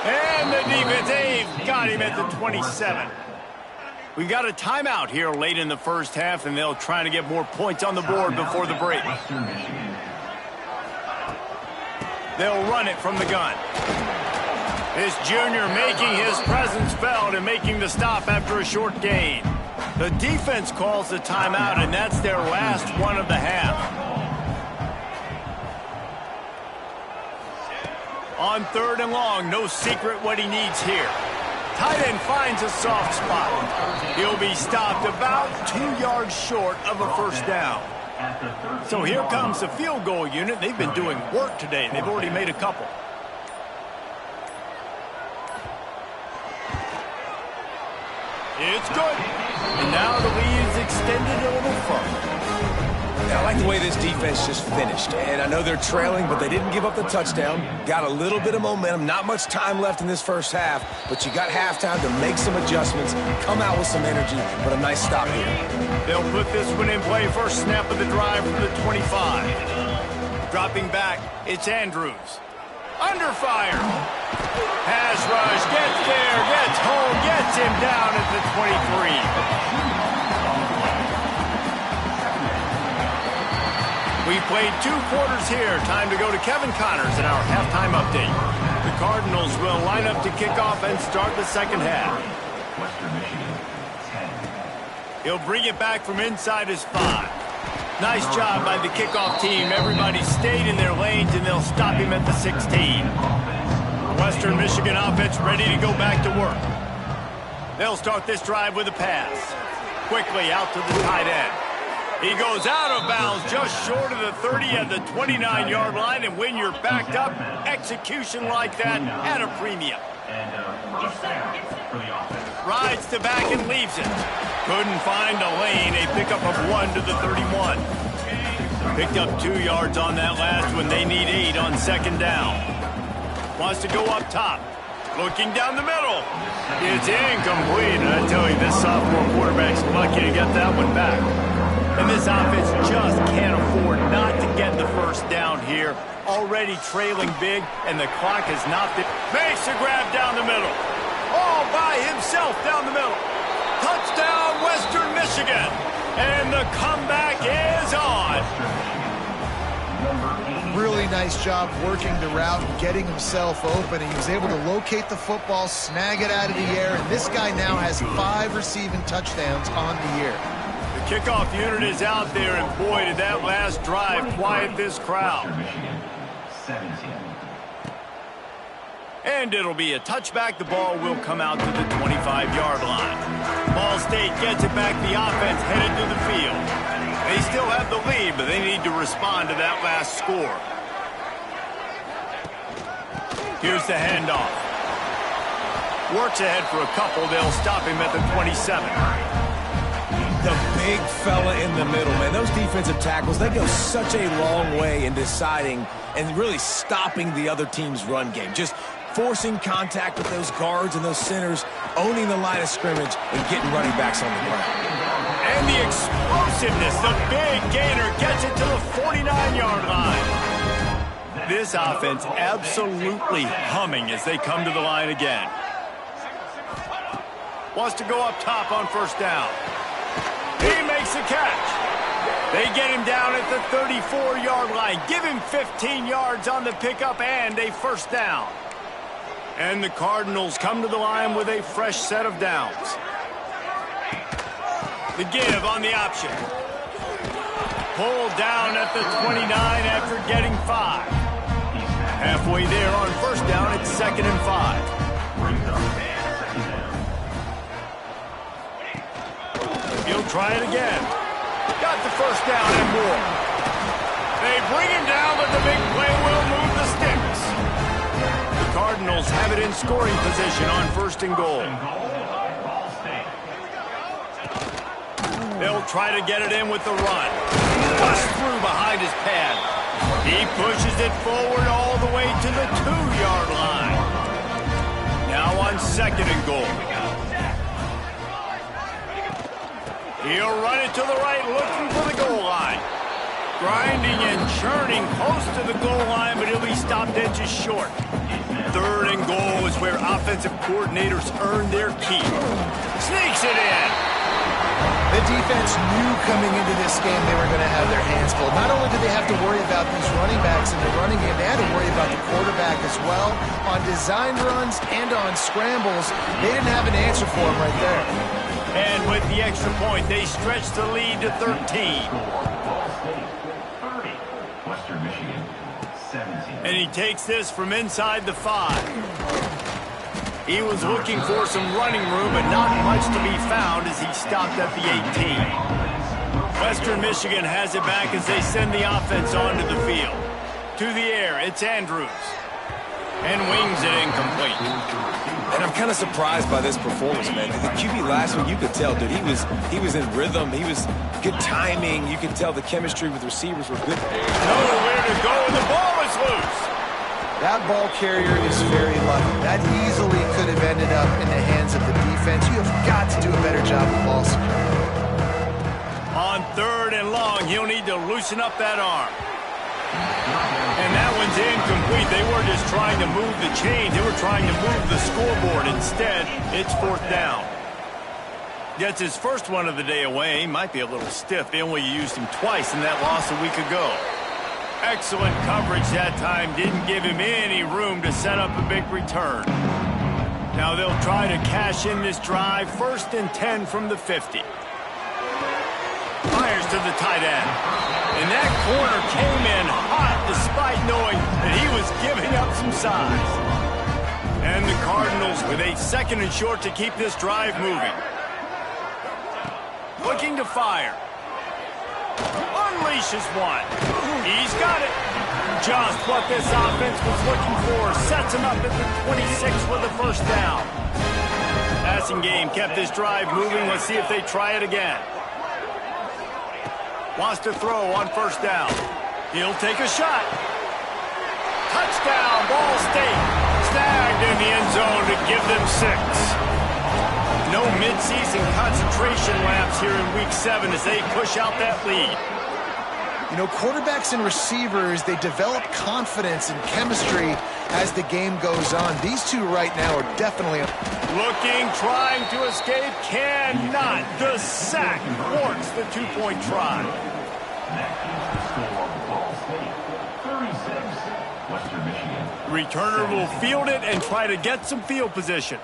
And the defense, they've got him at the 27. We've got a timeout here late in the first half, and they'll try to get more points on the board before the break. They'll run it from the gun. This junior making his presence felt and making the stop after a short gain. The defense calls the timeout, and that's their last one of the half. On 3rd and long, no secret what he needs here. Tight end finds a soft spot. He'll be stopped about 2 yards short of a 1st down. So here comes the field goal unit. They've been doing work today. They've already made a couple. It's good. And now the lead is extended a little further. Yeah, I like the way this defense just finished. And I know they're trailing, but they didn't give up the touchdown. Got a little bit of momentum. Not much time left in this first half, but you got halftime to make some adjustments, come out with some energy, but a nice stop here. They'll put this one in play. First snap of the drive from the 25. Dropping back, it's Andrews. Under fire. Pass rush, gets there, gets home, gets him down at the 23. We played 2 quarters here. Time to go to Kevin Connors in our halftime update. The Cardinals will line up to kick off and start the 2nd half. He'll bring it back from inside his 5. Nice job by the kickoff team. Everybody stayed in their lanes, and they'll stop him at the 16. Western Michigan offense ready to go back to work. They'll start this drive with a pass. Quickly out to the tight end. He goes out of bounds just short of the 30 at the 29-yard line, and when you're backed up, execution like that at a premium. Rides the back and leaves it. Couldn't find a lane. A pickup of 1 to the 31. Picked up 2 yards on that last one. They need 8 on 2nd down. Wants to go up top. Looking down the middle. It's incomplete. And I tell you, this sophomore quarterback's lucky to get that one back. And this offense just can't afford not to get the first down here. Already trailing big, and the clock has not been... Makes a grab down the middle. All by himself down the middle. Touchdown, Western Michigan. And the comeback is on. Really nice job working the route and getting himself open. He was able to locate the football, snag it out of the air, and this guy now has 5 receiving touchdowns on the year. The kickoff unit is out there, and boy, did that last drive quiet this crowd. And it'll be a touchback. The ball will come out to the 25-yard line. Ball State gets it back. The offense headed to the field. They still have the lead, but they need to respond to that last score. Here's the handoff. Works ahead for a couple. They'll stop him at the 27. The big fella in the middle, man. Those defensive tackles, they go such a long way in deciding and really stopping the other team's run game. Just forcing contact with those guards and those centers, owning the line of scrimmage, and getting running backs on the ground. And the explosiveness, the big gainer gets it to the 49-yard line. This offense absolutely humming as they come to the line again. Wants to go up top on first down. He makes the catch. They get him down at the 34-yard line. Give him 15 yards on the pickup and a first down. And the Cardinals come to the line with a fresh set of downs. The give on the option. Pulled down at the 29 after getting 5. Halfway there on first down, it's 2nd and 5. He'll try it again. Got the first down and more. They bring him down, but the big play will move the sticks. The Cardinals have it in scoring position on 1st and goal. They'll try to get it in with the run. Bust through behind his pad. He pushes it forward all the way to the 2-yard line. Now on 2nd and goal. He'll run it to the right, looking for the goal line. Grinding and churning close to the goal line, but he'll be stopped inches short. 3rd and goal is where offensive coordinators earn their keep. Sneaks it in. The defense knew coming into this game they were going to have their hands full. Not only did they have to worry about these running backs in the running game, they had to worry about the quarterback as well. On design runs and on scrambles, they didn't have an answer for him right there. And with the extra point, they stretch the lead to 13. Ball State 30. Western Michigan 17. And he takes this from inside the 5. He was looking for some running room, but not much to be found as he stopped at the 18. Western Michigan has it back as they send the offense onto the field. To the air, it's Andrews. And wings it incomplete. And I'm kind of surprised by this performance, man. The QB last week, you could tell, dude, he was in rhythm. He was good timing. You could tell the chemistry with receivers was good. Nowhere to go, and the ball is loose. That ball carrier is very lucky. That easily could have ended up in the hands of the defense. You have got to do a better job of ball security. On 3rd and long, he'll need to loosen up that arm. And that one's incomplete. They were just trying to move the chains. They were trying to move the scoreboard. Instead, it's 4th down. Gets his first one of the day away. He might be a little stiff. They only used him twice in that loss a week ago. Excellent coverage that time. Didn't give him any room to set up a big return. Now they'll try to cash in this drive. 1st and 10 from the 50. Fires to the tight end. And that corner came in hot despite knowing that he was giving up some size. And the Cardinals with a 2nd and short to keep this drive moving. Looking to fire. Unleashes one. He's got it. Just what this offense was looking for. Sets him up at the 26 with the first down. Passing game kept this drive moving. Let's see if they try it again. Wants to throw on first down. He'll take a shot. Touchdown, Ball State. Snagged in the end zone to give them 6. No midseason concentration laps here in Week 7 as they push out that lead. You know, quarterbacks and receivers, they develop confidence and chemistry as the game goes on. These two right now are definitely... Looking, trying to escape, cannot. The sack thwarts the 2-point try. Returner will field it and try to get some field position.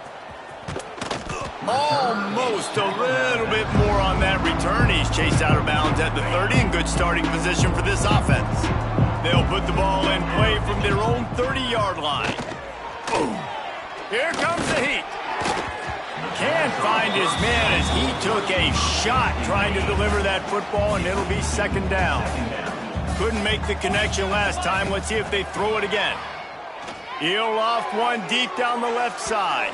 Almost a little bit more on that return. He's chased out of bounds at the 30 in good starting position for this offense. They'll put the ball in play from their own 30-yard line. Boom. Here comes the heat. Can't find his man as he took a shot trying to deliver that football, and it'll be 2nd down. Couldn't make the connection last time. Let's see if they throw it again. He'll loft one deep down the left side.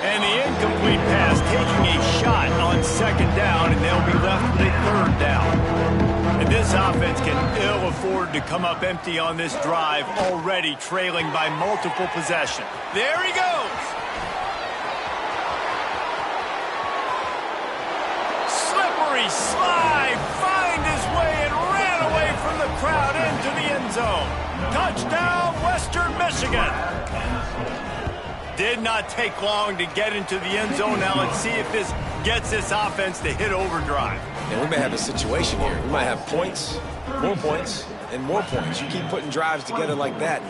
And the incomplete pass taking a shot on 2nd down, and they'll be left with a 3rd down. And this offense can ill afford to come up empty on this drive, already trailing by multiple possessions. There he goes. Slippery he slide, find his way, and ran away from the crowd into the end zone. Touchdown, Western Michigan. Did not take long to get into the end zone. Now let's see if this gets this offense to hit overdrive. And we may have a situation here. We might have points, and more points. You keep putting drives together like that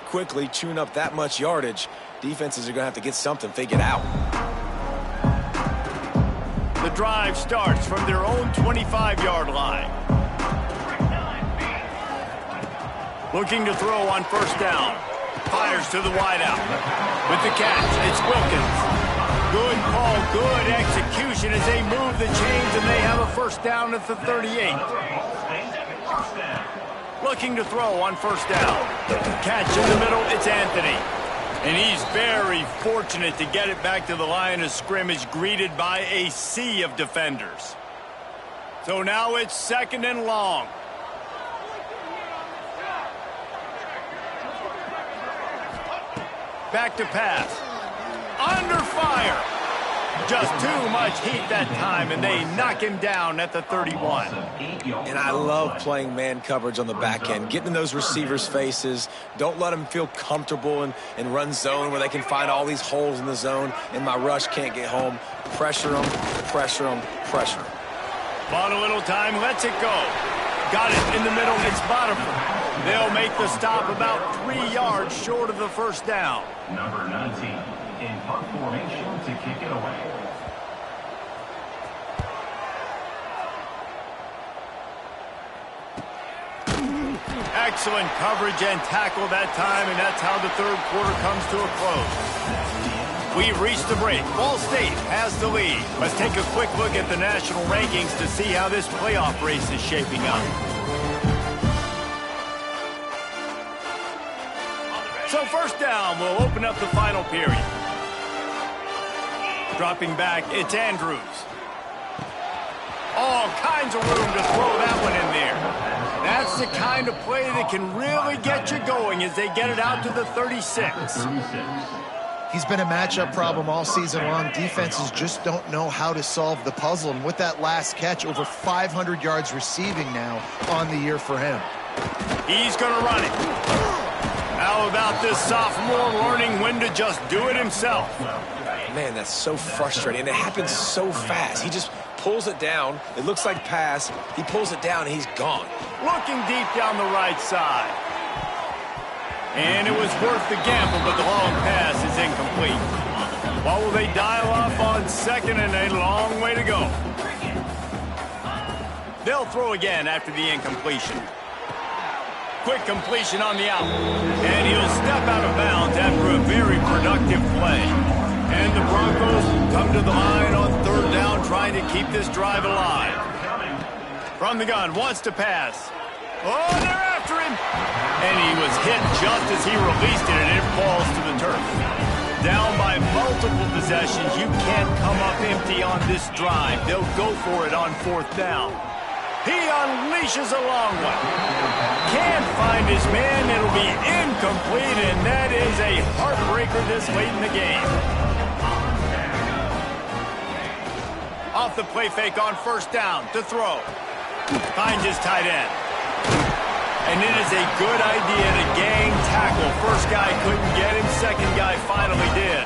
quickly, chewing up that much yardage, defenses are going to have to get something figured out. The drive starts from their own 25-yard line. Looking to throw on first down. Fires to the wideout. With the catch, it's Wilkins. Good call, good execution as they move the chains, and they have a first down at the 38. Looking to throw on first down. Catch in the middle, it's Anthony. And he's very fortunate to get it back to the line of scrimmage, greeted by a sea of defenders. So now it's 2nd and long. Back to pass. Under fire. Just too much heat that time, and they knock him down at the 31. And I love playing man coverage on the back end, getting in those receivers' faces. Don't let them feel comfortable and run zone where they can find all these holes in the zone, and my rush can't get home. Pressure them, pressure them, pressure them. Bought a little time, lets it go. Got it in the middle, it's Bottomford. They'll make the stop about 3 yards short of the first down. Number 19 in punt formation to kick it away. Excellent coverage and tackle that time, and that's how the third quarter comes to a close. We've reached the break. Ball State has the lead. Let's take a quick look at the national rankings to see how this playoff race is shaping up. So first down, we'll open up the final period. Dropping back, it's Andrews. All kinds of room to throw that one in there. That's the kind of play that can really get you going as they get it out to the 36. He's been a matchup problem all season long. Defenses just don't know how to solve the puzzle. And with that last catch, over 500 yards receiving now on the year for him. He's going to run it. How about this sophomore learning when to just do it himself? Man, that's so frustrating, and it happens so fast. He just pulls it down. It looks like pass. He pulls it down, and he's gone. Looking deep down the right side. And it was worth the gamble, but the long pass is incomplete. What will they dial up on second, and a long way to go? They'll throw again after the incompletion. Quick completion on the out. And he'll step out of bounds after a very productive play. And the Broncos come to the line on third down, trying to keep this drive alive. From the gun, wants to pass. Oh, they're after him. And he was hit just as he released it, and it falls to the turf. Down by multiple possessions, you can't come up empty on this drive. They'll go for it on fourth down. He unleashes a long one. Can't find his man. It'll be incomplete, and that is a heartbreaker this late in the game. Off the play fake on first down to throw. Finds his tight end. And it is a good idea to gang tackle. First guy couldn't get him. Second guy finally did.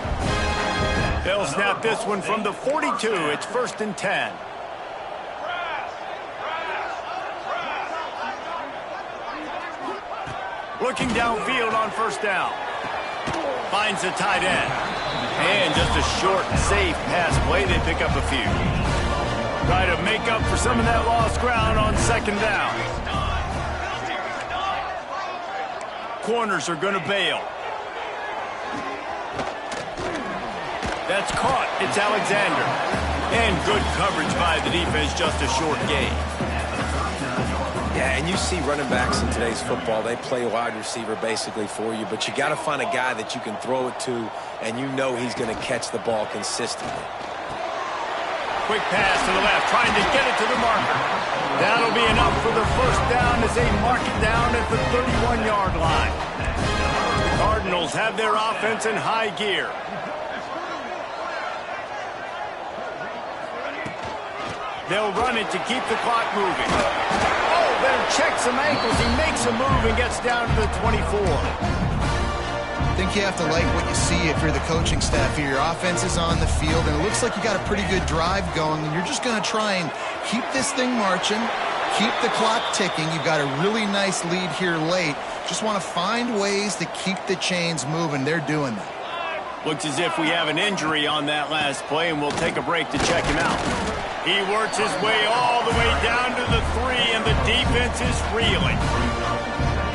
They'll snap this one from the 42. It's 1st and 10. Looking downfield on first down. Finds the tight end. And just a short, safe pass play. They pick up a few. Try to make up for some of that lost ground on second down. Corners are going to bail. That's caught. It's Alexander. And good coverage by the defense, just a short gain. Yeah, and you see running backs in today's football, they play wide receiver basically for you, but you got to find a guy that you can throw it to, and you know he's going to catch the ball consistently. Quick pass to the left, trying to get it to the marker. That'll be enough for the first down as they mark it down at the 31-yard line. The Cardinals have their offense in high gear. They'll run it to keep the clock moving. Oh, better check some ankles. He makes a move and gets down to the 24. I think you have to like what you see if you're the coaching staff here. Your offense is on the field, and it looks like you got a pretty good drive going, and you're just going to try and keep this thing marching, keep the clock ticking. You've got a really nice lead here late. Just want to find ways to keep the chains moving. They're doing that. Looks as if we have an injury on that last play, and we'll take a break to check him out. He works his way all the way down to the 3, and the defense is reeling.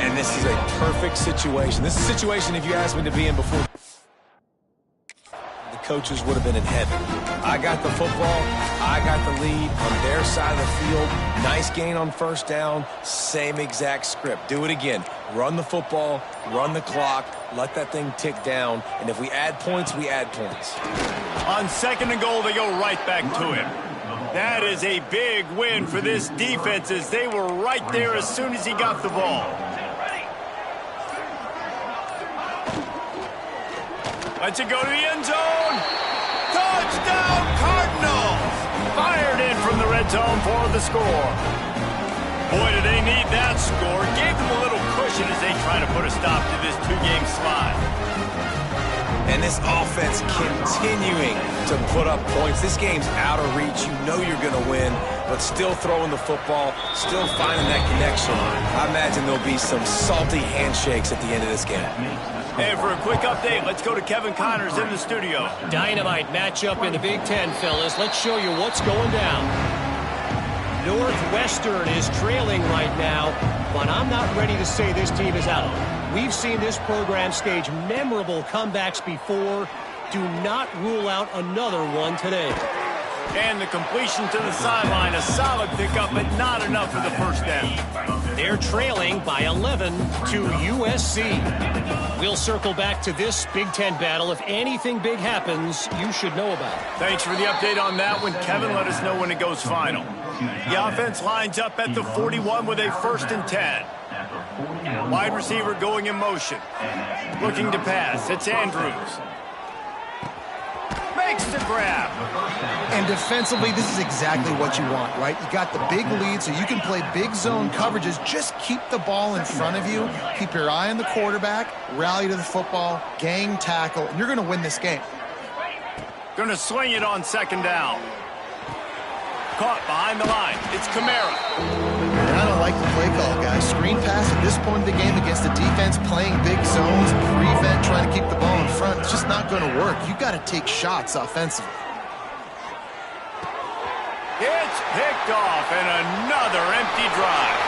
And this is a perfect situation. This is a situation, if you asked me to be in before, the coaches would have been in heaven. I got the football. I got the lead on their side of the field. Nice gain on first down. Same exact script. Do it again. Run the football, run the clock, let that thing tick down, and if we add points, we add points. On 2nd and goal, they go right back to him. That is a big win for this defense, as they were right there as soon as he got the ball. Lets it go to the end zone. Touchdown, Cardinals! Fired in from the red zone for the score. Boy, do they need that score. Gave them a little cushion as they try to put a stop to this 2-game slide. And this offense continuing to put up points. This game's out of reach. You know you're going to win, but still throwing the football, still finding that connection. I imagine there'll be some salty handshakes at the end of this game. And for a quick update, let's go to Kevin Connors in the studio. Dynamite matchup in the Big Ten, fellas. Let's show you what's going down. Northwestern is trailing right now, but I'm not ready to say this team is out. We've seen this program stage memorable comebacks before. Do not rule out another one today. And the completion to the sideline, a solid pickup, but not enough for the first down. They're trailing by 11 to USC. We'll circle back to this Big Ten battle. If anything big happens, you should know about it. Thanks for the update on that one, Kevin. Let us know when it goes final. The offense lines up at the 41 with a 1st and 10. Wide receiver going in motion. Looking to pass. It's Andrews. Makes the grab. And defensively, this is exactly what you want, right? You got the big lead, so you can play big zone coverages. Just keep the ball in front of you. Keep your eye on the quarterback. Rally to the football. Gang tackle. And you're going to win this game. Going to swing it on 2nd down. Caught behind the line. It's Kamara. And I don't like the play call, guys. Screen pass at this point of the game against the defense playing big zones, prevent, trying to keep the ball in front. It's just not going to work. You got to take shots offensively. It's picked off, and another empty drive.